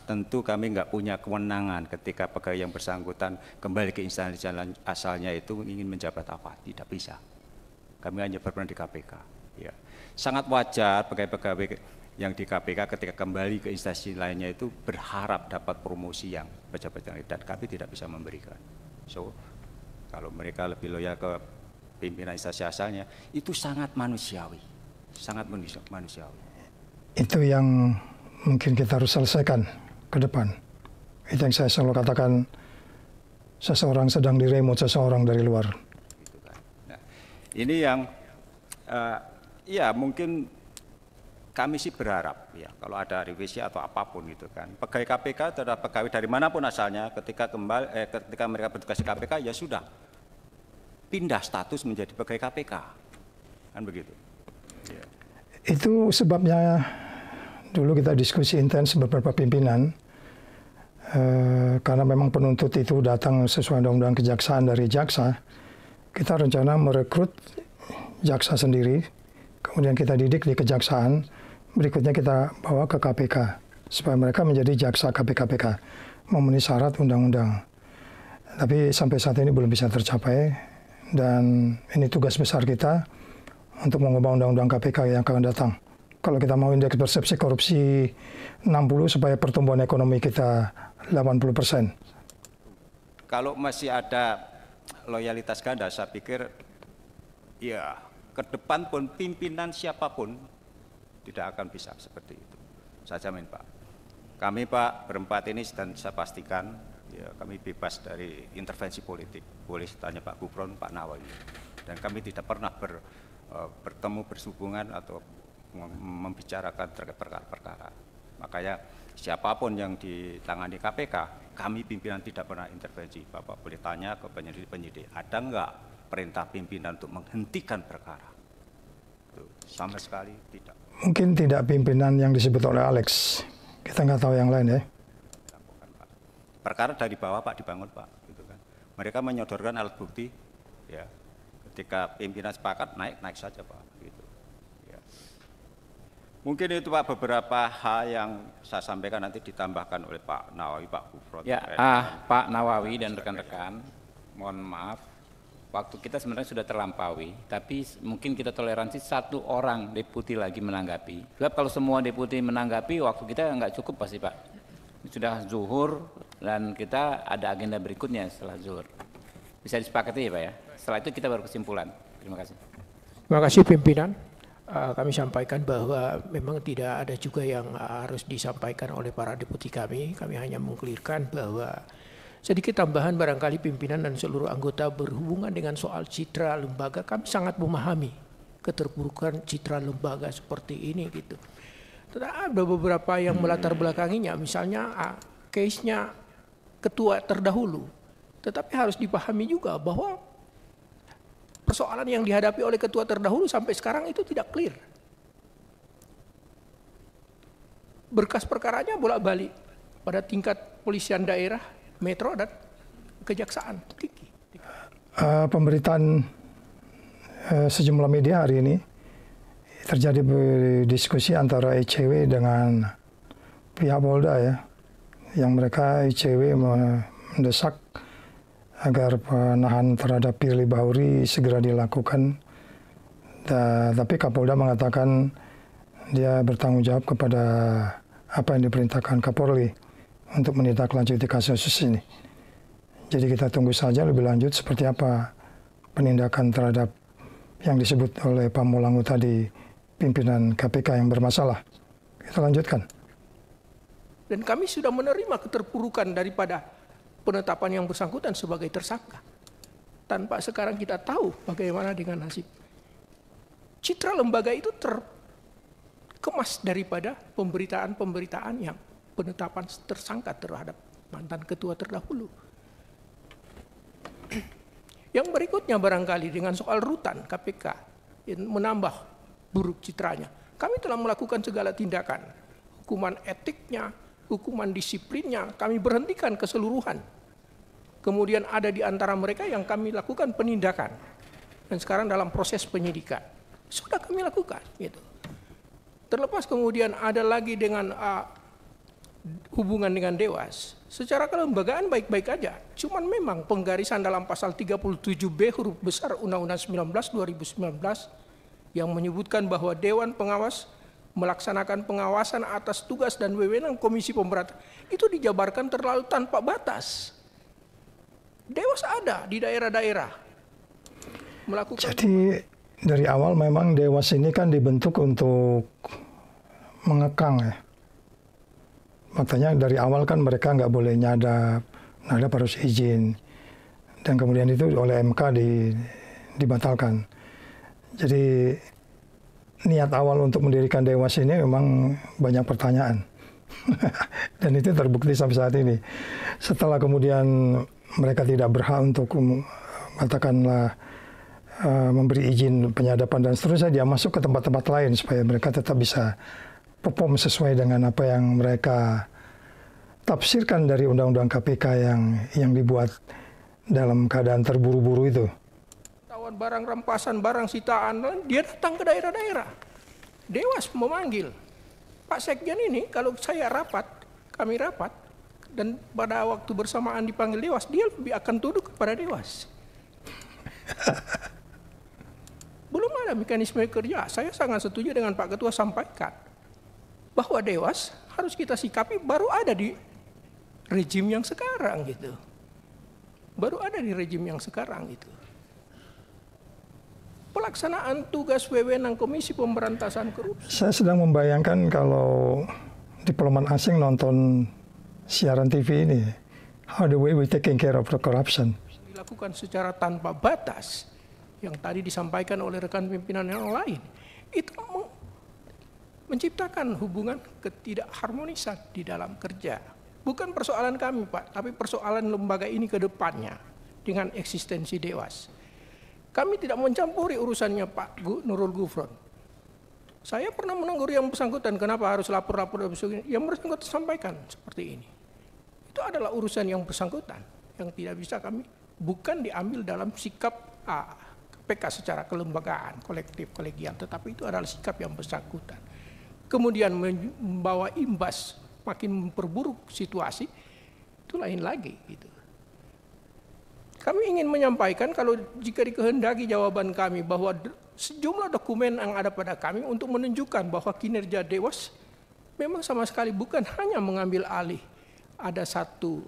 tentu kami nggak punya kewenangan ketika pegawai yang bersangkutan kembali ke instansi asalnya itu ingin menjabat apa, tidak bisa. Kami hanya berperan di KPK. Ya. Sangat wajar pegawai-pegawai yang di KPK ketika kembali ke instansi lainnya itu berharap dapat promosi yang pejabat yang lain, dan kami tidak bisa memberikan. So kalau mereka lebih loyal ke pimpinan instansi asalnya itu sangat manusiawi, sangat manusiawi. Itu yang mungkin kita harus selesaikan ke depan. Itu yang saya selalu katakan, seseorang sedang diremote seseorang dari luar. Nah, ini yang ya mungkin kami sih berharap ya kalau ada revisi atau apapun gitu kan. Pegawai KPK adalah pegawai dari manapun asalnya, ketika ketika mereka bertugas di KPK ya sudah pindah status menjadi pegawai KPK, kan begitu. Ya. Itu sebabnya dulu kita diskusi intens beberapa pimpinan, karena memang penuntut itu datang sesuai undang-undang kejaksaan dari jaksa. Kita rencana merekrut jaksa sendiri, kemudian kita didik di kejaksaan, berikutnya kita bawa ke KPK, supaya mereka menjadi jaksa KPK, memenuhi syarat undang-undang. Tapi sampai saat ini belum bisa tercapai, dan ini tugas besar kita untuk mengubah undang-undang KPK yang akan datang. Kalau kita mau indeks persepsi korupsi 60 supaya pertumbuhan ekonomi kita 80%. Kalau masih ada loyalitas ganda, saya pikir ya ke depan pun pimpinan siapapun tidak akan bisa seperti itu. Saya jamin Pak. Kami Pak berempat ini dan saya pastikan ya kami bebas dari intervensi politik. Boleh tanya Pak Gufron, Pak Nawawi. Dan kami tidak pernah bertemu bersehubungan atau membicarakan terkait perkara-perkara. Makanya siapapun yang ditangani KPK, kami pimpinan tidak pernah intervensi. Bapak boleh tanya ke penyidik, ada enggak perintah pimpinan untuk menghentikan perkara? Tuh, sama sekali tidak. Mungkin tidak pimpinan yang disebut oleh Alex. Kita nggak tahu yang lain ya. Perkara dari bawah Pak dibangun Pak. Gitu kan. Mereka menyodorkan alat bukti, ya. Ketika pimpinan sepakat naik saja Pak. Gitu. Mungkin itu Pak beberapa hal yang saya sampaikan, nanti ditambahkan oleh Pak Nawawi, Pak Gufron. Ya, Pak Nawawi dan rekan-rekan, mohon maaf, waktu kita sebenarnya sudah terlampaui, tapi mungkin kita toleransi satu orang deputi lagi menanggapi. Sebab kalau semua deputi menanggapi, waktu kita nggak cukup pasti Pak. Sudah zuhur dan kita ada agenda berikutnya setelah zuhur. Bisa disepakati ya Pak ya? Setelah itu kita baru kesimpulan. Terima kasih. Terima kasih pimpinan. Kami sampaikan bahwa memang tidak ada juga yang harus disampaikan oleh para deputi kami. Kami hanya mengklirkan bahwa sedikit tambahan barangkali pimpinan dan seluruh anggota berhubungan dengan soal citra lembaga. Kami sangat memahami keterpurukan citra lembaga seperti ini gitu. Tetapi ada beberapa yang melatar belakanginya, misalnya case-nya ketua terdahulu. Tetapi harus dipahami juga bahwa persoalan yang dihadapi oleh ketua terdahulu sampai sekarang itu tidak clear. Berkas perkaranya bolak-balik pada tingkat polisian daerah, metro, dan kejaksaan tinggi. Pemberitaan sejumlah media hari ini terjadi diskusi antara ICW dengan pihak Polda ya, yang mereka ICW mendesak agar penahan terhadap Firly Bahuri segera dilakukan. Tapi Kapolda mengatakan dia bertanggung jawab kepada apa yang diperintahkan Kapolri untuk menindaklanjuti kasus ini. Jadi kita tunggu saja lebih lanjut seperti apa penindakan terhadap yang disebut oleh Pak Molangu tadi, pimpinan KPK yang bermasalah. Kita lanjutkan. Dan kami sudah menerima keterpurukan daripada penetapan yang bersangkutan sebagai tersangka. Tanpa sekarang kita tahu bagaimana dengan nasib. Citra lembaga itu terkemas daripada pemberitaan-pemberitaan yang penetapan tersangka terhadap mantan ketua terdahulu. Yang berikutnya barangkali dengan soal rutan KPK yang menambah buruk citranya. Kami telah melakukan segala tindakan. Hukuman etiknya, hukuman disiplinnya kami berhentikan keseluruhan. Kemudian ada di antara mereka yang kami lakukan penindakan. Dan sekarang dalam proses penyidikan. Sudah kami lakukan. Gitu. Terlepas kemudian ada lagi dengan hubungan dengan Dewas, secara kelembagaan baik-baik aja. Cuman memang penggarisan dalam pasal 37B huruf besar Undang-Undang 19/2019 yang menyebutkan bahwa Dewan Pengawas melaksanakan pengawasan atas tugas dan wewenang Komisi Pemberantasan itu dijabarkan terlalu tanpa batas. Dewas ada di daerah-daerah melakukan. Jadi dari awal memang Dewas ini kan dibentuk untuk mengekang ya. Makanya dari awal kan mereka nggak boleh nyadap harus izin. Dan kemudian itu oleh MK dibatalkan. Jadi niat awal untuk mendirikan Dewas ini memang banyak pertanyaan. Dan itu terbukti sampai saat ini. Setelah kemudian mereka tidak berhak untuk katakanlah memberi izin penyadapan dan seterusnya, dia masuk ke tempat-tempat lain supaya mereka tetap bisa perform sesuai dengan apa yang mereka tafsirkan dari Undang-Undang KPK yang dibuat dalam keadaan terburu-buru itu. Tawan barang rampasan, barang sitaan, dia datang ke daerah-daerah. Dewas memanggil, Pak Sekjen ini kalau saya kami rapat, dan pada waktu bersamaan dipanggil Dewas, dia lebih akan tunduk kepada Dewas. Belum ada mekanisme kerja. Saya sangat setuju dengan Pak Ketua sampaikan bahwa Dewas harus kita sikapi baru ada di rejim yang sekarang gitu. Baru ada di rejim yang sekarang gitu. Pelaksanaan tugas wewenang Komisi Pemberantasan Korupsi. Saya sedang membayangkan kalau diplomat asing nonton siaran TV ini, how the way we taking care of the corruption. Dilakukan secara tanpa batas yang tadi disampaikan oleh rekan pimpinan yang lain, itu menciptakan hubungan ketidakharmonisan di dalam kerja. Bukan persoalan kami, Pak, tapi persoalan lembaga ini ke depannya dengan eksistensi Dewas. Kami tidak mencampuri urusannya Pak Nurul Gufron. Saya pernah menegur yang bersangkutan, kenapa harus lapor-lapor, yang bersangkutan sampaikan seperti ini. Itu adalah urusan yang bersangkutan, yang tidak bisa kami, bukan diambil dalam sikap KPK secara kelembagaan, kolektif, kolegial, tetapi itu adalah sikap yang bersangkutan. Kemudian membawa imbas makin memperburuk situasi, itu lain lagi gitu. Kami ingin menyampaikan kalau jika dikehendaki jawaban kami bahwa sejumlah dokumen yang ada pada kami untuk menunjukkan bahwa kinerja Dewas memang sama sekali bukan hanya mengambil alih ada satu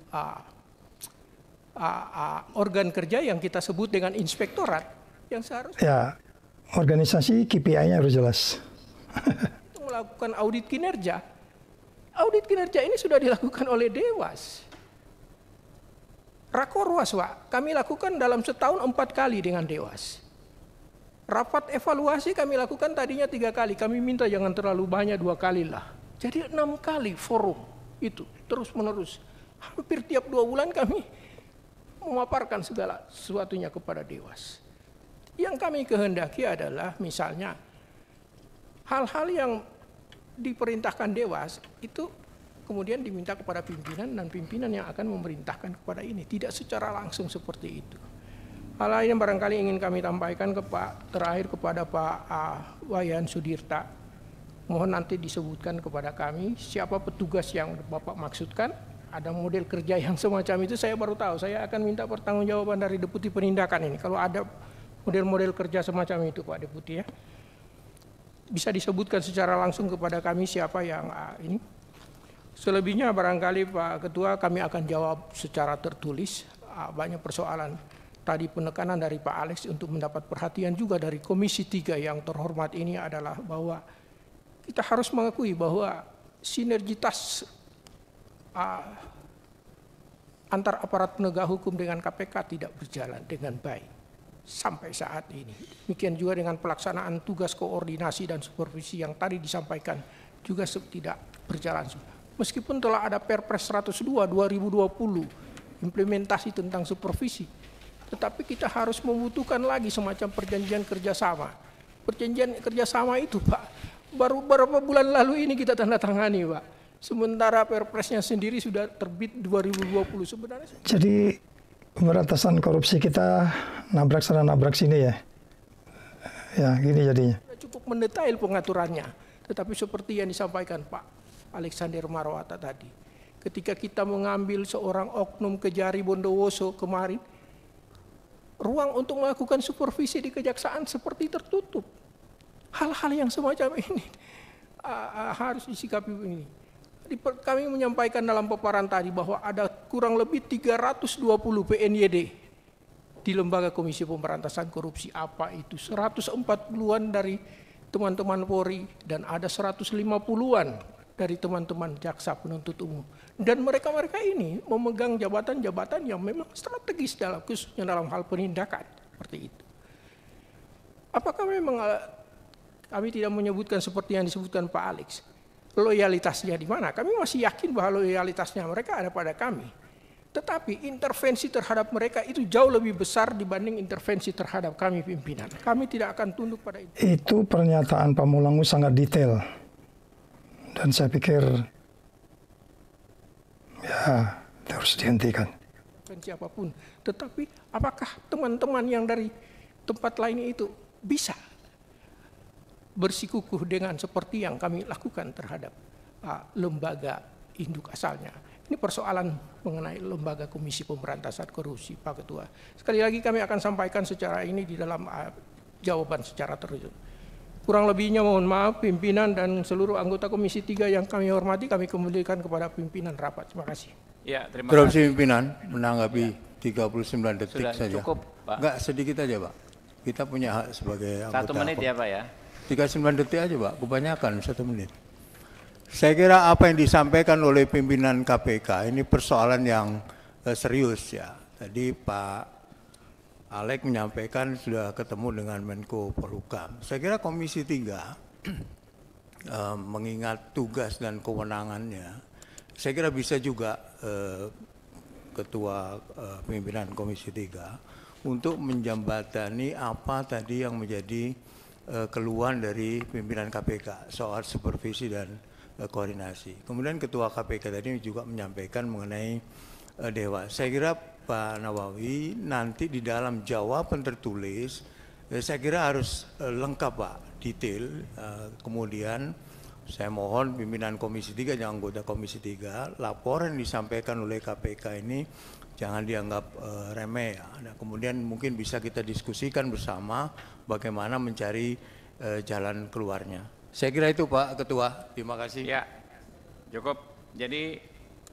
organ kerja yang kita sebut dengan inspektorat yang seharusnya ya organisasi KPI-nya harus jelas. Melakukan audit kinerja. Audit kinerja ini sudah dilakukan oleh Dewas. Rakorwas, Pak, kami lakukan dalam setahun 4 kali dengan Dewas. Rapat evaluasi kami lakukan tadinya 3 kali. Kami minta jangan terlalu banyak, 2 kali lah. Jadi 6 kali forum itu terus menerus. Hampir tiap 2 bulan kami memaparkan segala sesuatunya kepada Dewas. Yang kami kehendaki adalah misalnya hal-hal yang diperintahkan Dewas itu kemudian diminta kepada pimpinan dan pimpinan yang akan memerintahkan kepada ini. Tidak secara langsung seperti itu. Hal lain yang barangkali ingin kami sampaikan terakhir kepada Pak Wayan Sudirta. Mohon nanti disebutkan kepada kami siapa petugas yang Bapak maksudkan. Ada model kerja yang semacam itu saya baru tahu. Saya akan minta pertanggungjawaban dari Deputi Penindakan ini. Kalau ada model-model kerja semacam itu Pak Deputi ya. Bisa disebutkan secara langsung kepada kami siapa yang ini. Selebihnya barangkali Pak Ketua kami akan jawab secara tertulis. Banyak persoalan tadi penekanan dari Pak Alex untuk mendapat perhatian juga dari Komisi 3 yang terhormat ini adalah bahwa kita harus mengakui bahwa sinergitas antar aparat penegak hukum dengan KPK tidak berjalan dengan baik sampai saat ini. Demikian juga dengan pelaksanaan tugas koordinasi dan supervisi yang tadi disampaikan juga tidak berjalan. Meskipun telah ada Perpres 102 2020 implementasi tentang supervisi, tetapi kita harus membutuhkan lagi semacam perjanjian kerjasama. Perjanjian kerjasama itu Pak, baru beberapa bulan lalu ini kita tanda tangani Pak. Sementara Perpresnya sendiri sudah terbit 2020 sebenarnya. Jadi pemberantasan korupsi kita nabrak sana nabrak sini ya. Ya gini jadinya. Cukup mendetail pengaturannya. Tetapi seperti yang disampaikan Pak Alexander Marwata tadi, ketika kita mengambil seorang oknum Kejari Bondowoso kemarin, ruang untuk melakukan supervisi di kejaksaan seperti tertutup. Hal-hal yang semacam ini harus disikapi begini. Kami menyampaikan dalam paparan tadi bahwa ada kurang lebih 320 PNYD di Lembaga Komisi Pemberantasan Korupsi. Apa itu? 140-an dari teman-teman Polri dan ada 150-an dari teman-teman jaksa penuntut umum. Dan mereka-mereka ini memegang jabatan-jabatan yang memang strategis khususnya dalam hal penindakan seperti itu. Apakah memang kami tidak menyebutkan seperti yang disebutkan Pak Alex? Loyalitasnya di mana? Kami masih yakin bahwa loyalitasnya mereka ada pada kami. Tetapi intervensi terhadap mereka itu jauh lebih besar dibanding intervensi terhadap kami pimpinan. Kami tidak akan tunduk pada itu. Itu pernyataan Pak Mulangu sangat detail. Dan saya pikir ya harus dihentikan. Intervensi apapun. Tetapi apakah teman-teman yang dari tempat lain itu bisa bersikukuh dengan seperti yang kami lakukan terhadap lembaga induk asalnya? Ini persoalan mengenai Lembaga Komisi Pemberantasan Korupsi, Pak Ketua. Sekali lagi kami akan sampaikan secara ini di dalam jawaban secara tertutup. Kurang lebihnya mohon maaf pimpinan dan seluruh anggota Komisi 3 yang kami hormati, kami kembalikan kepada pimpinan rapat. Terima kasih. Ya, terima kasih. Pimpinan menanggapi 39 detik Sudah saja. Cukup, Pak. Enggak, sedikit aja, Pak. Kita punya hak sebagai anggota. 1 menit ya, Pak ya. 39 detik aja, Pak. Kebanyakan 1 menit. Saya kira apa yang disampaikan oleh pimpinan KPK ini persoalan yang serius ya. Tadi Pak Alex menyampaikan sudah ketemu dengan Menko Polhukam. Saya kira Komisi 3 mengingat tugas dan kewenangannya, saya kira bisa juga Ketua pimpinan Komisi 3 untuk menjembatani apa tadi yang menjadi keluhan dari pimpinan KPK soal supervisi dan koordinasi. Kemudian Ketua KPK tadi juga menyampaikan mengenai Dewas. Saya kira Pak Nawawi nanti di dalam jawaban tertulis, saya kira harus lengkap Pak, detail. Kemudian saya mohon pimpinan Komisi 3 dan anggota Komisi 3, laporan yang disampaikan oleh KPK ini jangan dianggap remeh ya. Nah, kemudian mungkin bisa kita diskusikan bersama bagaimana mencari jalan keluarnya. Saya kira itu Pak Ketua, terima kasih. Ya, cukup. Jadi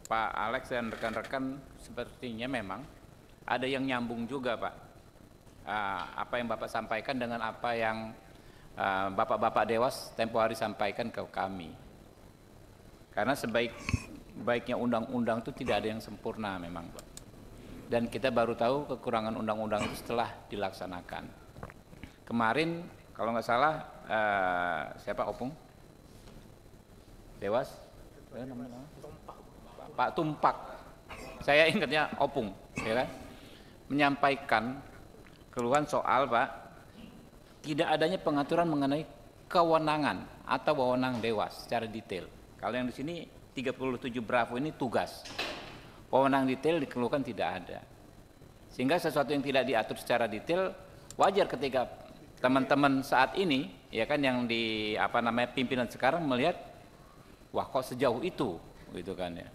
Pak Alex dan rekan-rekan sepertinya memang ada yang nyambung juga Pak. Apa yang Bapak sampaikan dengan apa yang Bapak-Bapak Dewas tempo hari sampaikan ke kami. Karena sebaik-baiknya undang-undang itu tidak ada yang sempurna memang Pak. Dan kita baru tahu kekurangan undang-undang itu setelah dilaksanakan. Kemarin kalau nggak salah siapa Opung? Dewas? Pak Tumpak. Saya ingatnya Opung, ya kan? Menyampaikan keluhan soal Pak tidak adanya pengaturan mengenai kewenangan atau wewenang Dewas secara detail. Kalau yang di sini 37 Bravo ini tugas. Wewenang detail dikeluhkan tidak ada. Sehingga sesuatu yang tidak diatur secara detail wajar ketika teman-teman saat ini ya kan yang di pimpinan sekarang melihat wah kok sejauh itu gitu kan ya.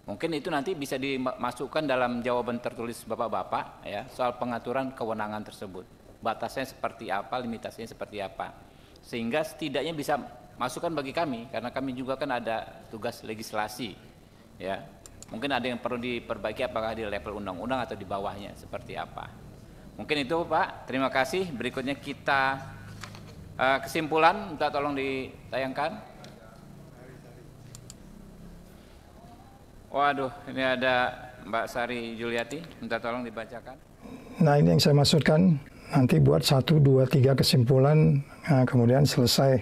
Mungkin itu nanti bisa dimasukkan dalam jawaban tertulis Bapak-bapak ya soal pengaturan kewenangan tersebut. Batasnya seperti apa, limitasinya seperti apa. Sehingga setidaknya bisa masukan bagi kami karena kami juga kan ada tugas legislasi ya. Mungkin ada yang perlu diperbaiki apakah di level undang-undang atau di bawahnya seperti apa. Mungkin itu Pak, terima kasih. Berikutnya kita kesimpulan, minta tolong ditayangkan. Waduh, ini ada Mbak Sari Juliati, minta tolong dibacakan. Nah ini yang saya maksudkan, nanti buat 1, 2, 3 kesimpulan, kemudian selesai.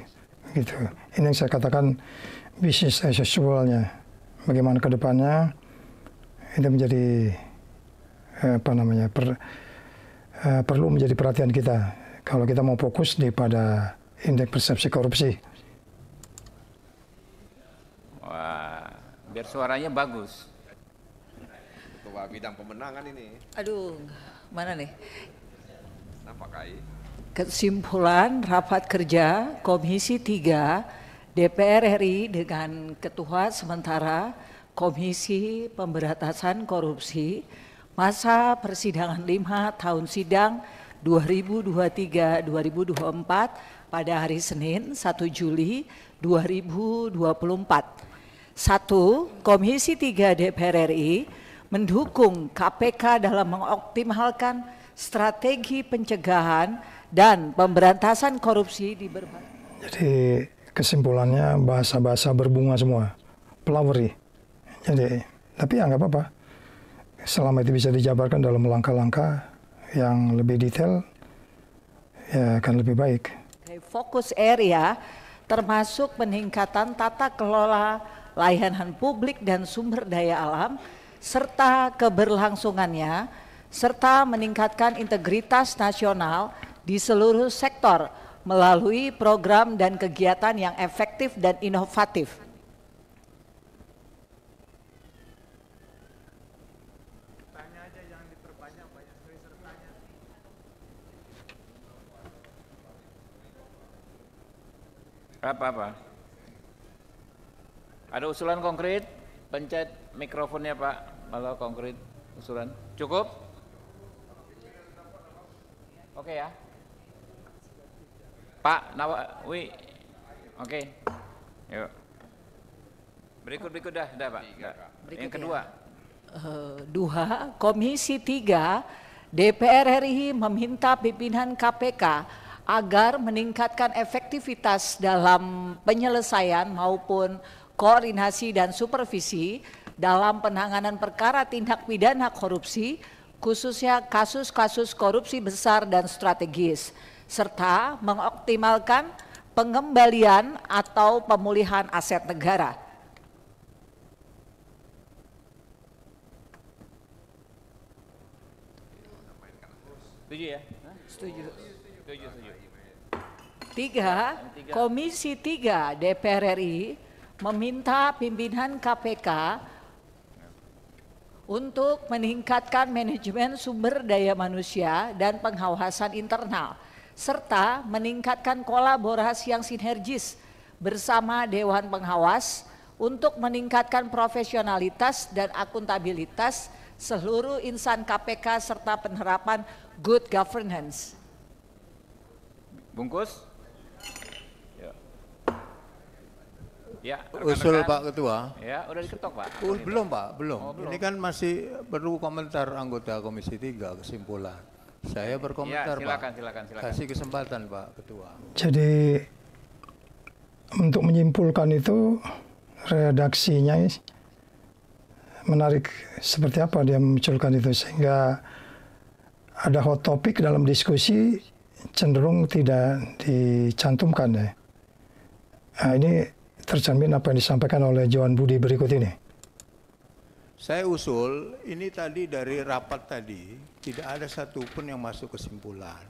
Gitu. Ini yang saya katakan business as usual-nya. Bagaimana ke depannya, itu menjadi perlu menjadi perhatian kita. Kalau kita mau fokus pada indeks persepsi korupsi. Wah, biar suaranya bagus. Ketua bidang pemenangan ini. Aduh, mana nih? Nampak kai. Kesimpulan rapat kerja Komisi 3 DPR RI dengan Ketua Sementara Komisi Pemberantasan Korupsi masa persidangan 5 tahun sidang 2023-2024 pada hari Senin 1 Juli 2024. 1. Komisi 3 DPR RI mendukung KPK dalam mengoptimalkan strategi pencegahan dan pemberantasan korupsi di berbagai. Jadi kesimpulannya bahasa-bahasa berbunga semua, flowery. Jadi, tapi ya nggak apa-apa. Selama itu bisa dijabarkan dalam langkah-langkah yang lebih detail, ya akan lebih baik. Fokus area termasuk peningkatan tata kelola layanan publik dan sumber daya alam, serta keberlangsungannya, serta meningkatkan integritas nasional di seluruh sektor melalui program dan kegiatan yang efektif dan inovatif. Tanya aja, jangan diperbanyak, banyak sering tanya. Apa? Ada usulan konkret? Pencet mikrofonnya Pak, kalau konkret usulan. Cukup? Oke ya. Pak Nawawi, oke. Yuk. Berikut dah Pak. Yang kedua. 2. Komisi 3 DPR RI meminta pimpinan KPK agar meningkatkan efektivitas dalam penyelesaian maupun koordinasi dan supervisi dalam penanganan perkara tindak pidana korupsi, khususnya kasus-kasus korupsi besar dan strategis, serta mengoptimalkan pengembalian atau pemulihan aset negara. Setuju ya? Setuju. 3. 3. Komisi 3 DPR RI meminta pimpinan KPK untuk meningkatkan manajemen sumber daya manusia dan pengawasan internal, serta meningkatkan kolaborasi yang sinergis bersama Dewan Pengawas untuk meningkatkan profesionalitas dan akuntabilitas seluruh insan KPK serta penerapan good governance. Bungkus? Ya, Usul Pak Ketua. Ya, udah diketok Pak. Belum Pak, belum. Oh, belum. Ini kan masih perlu komentar anggota Komisi 3 kesimpulan. Saya berkomentar ya, Pak. Silakan. Kasih kesempatan Pak Ketua. Jadi untuk menyimpulkan itu redaksinya menarik seperti apa dia memunculkan itu sehingga ada hot topic dalam diskusi cenderung tidak dicantumkan ya. Nah, ini tercermin apa yang disampaikan oleh Johan Budi berikut ini. Saya usul ini tadi dari rapat tadi tidak ada satupun yang masuk kesimpulan.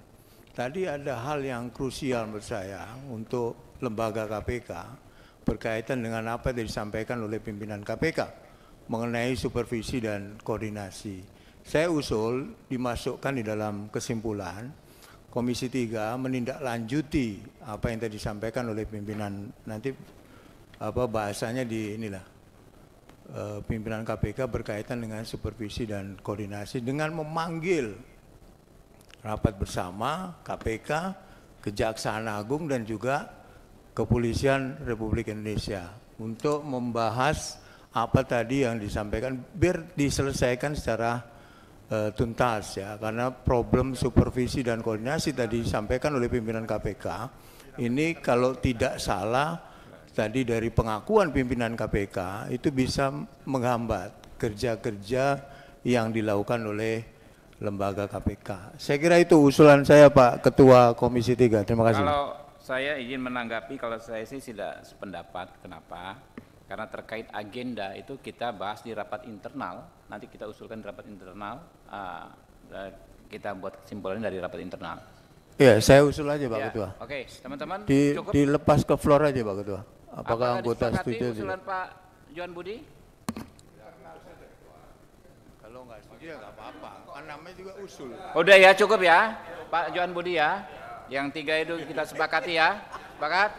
Tadi ada hal yang krusial menurut saya untuk lembaga KPK berkaitan dengan apa yang disampaikan oleh pimpinan KPK mengenai supervisi dan koordinasi. Saya usul dimasukkan di dalam kesimpulan Komisi 3 menindaklanjuti apa yang tadi disampaikan oleh pimpinan, nanti bahasanya di inilah pimpinan KPK berkaitan dengan supervisi dan koordinasi dengan memanggil rapat bersama KPK, Kejaksaan Agung dan juga Kepolisian Republik Indonesia untuk membahas apa tadi yang disampaikan biar diselesaikan secara tuntas ya, karena problem supervisi dan koordinasi tadi disampaikan oleh pimpinan KPK ini kalau tidak salah tadi dari pengakuan pimpinan KPK itu bisa menghambat kerja-kerja yang dilakukan oleh lembaga KPK. Saya kira itu usulan saya Pak Ketua Komisi 3. Terima kasih. Kalau saya izin menanggapi, kalau saya sih tidak sependapat. Kenapa? Karena terkait agenda itu kita bahas di rapat internal. Nanti kita usulkan di rapat internal. Kita buat kesimpulan dari rapat internal. Iya, saya usul aja Pak Ketua. Oke, teman-teman cukup. Dilepas ke floor aja Pak Ketua. Apakah anggota setuju? Usulan Pak Johan Budi? Kalau nggak setuju ya nggak apa-apa, kan namanya juga usul. Udah ya, cukup ya Pak Johan Budi ya. Yang 3 itu kita sepakati ya. Sepakat?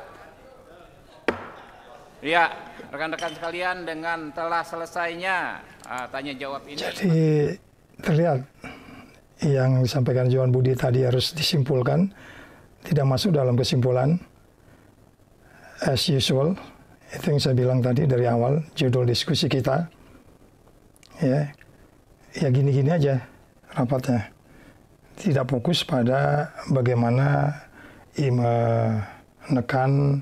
Ya, rekan-rekan sekalian, dengan telah selesainya tanya jawab ini. Jadi terlihat yang disampaikan Johan Budi tadi harus disimpulkan, tidak masuk dalam kesimpulan. As usual, itu yang saya bilang tadi dari awal, judul diskusi kita. Ya gini-gini aja rapatnya. Tidak fokus pada bagaimana menekan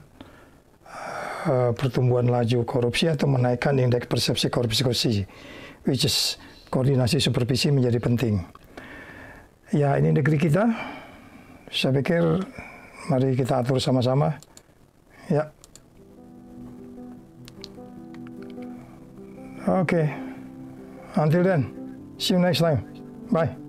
pertumbuhan laju korupsi atau menaikkan indeks persepsi korupsi, which is koordinasi supervisi menjadi penting. Ya, ini negeri kita. Saya pikir mari kita atur sama-sama. Ya. Oke. Until then, see you next time. Bye.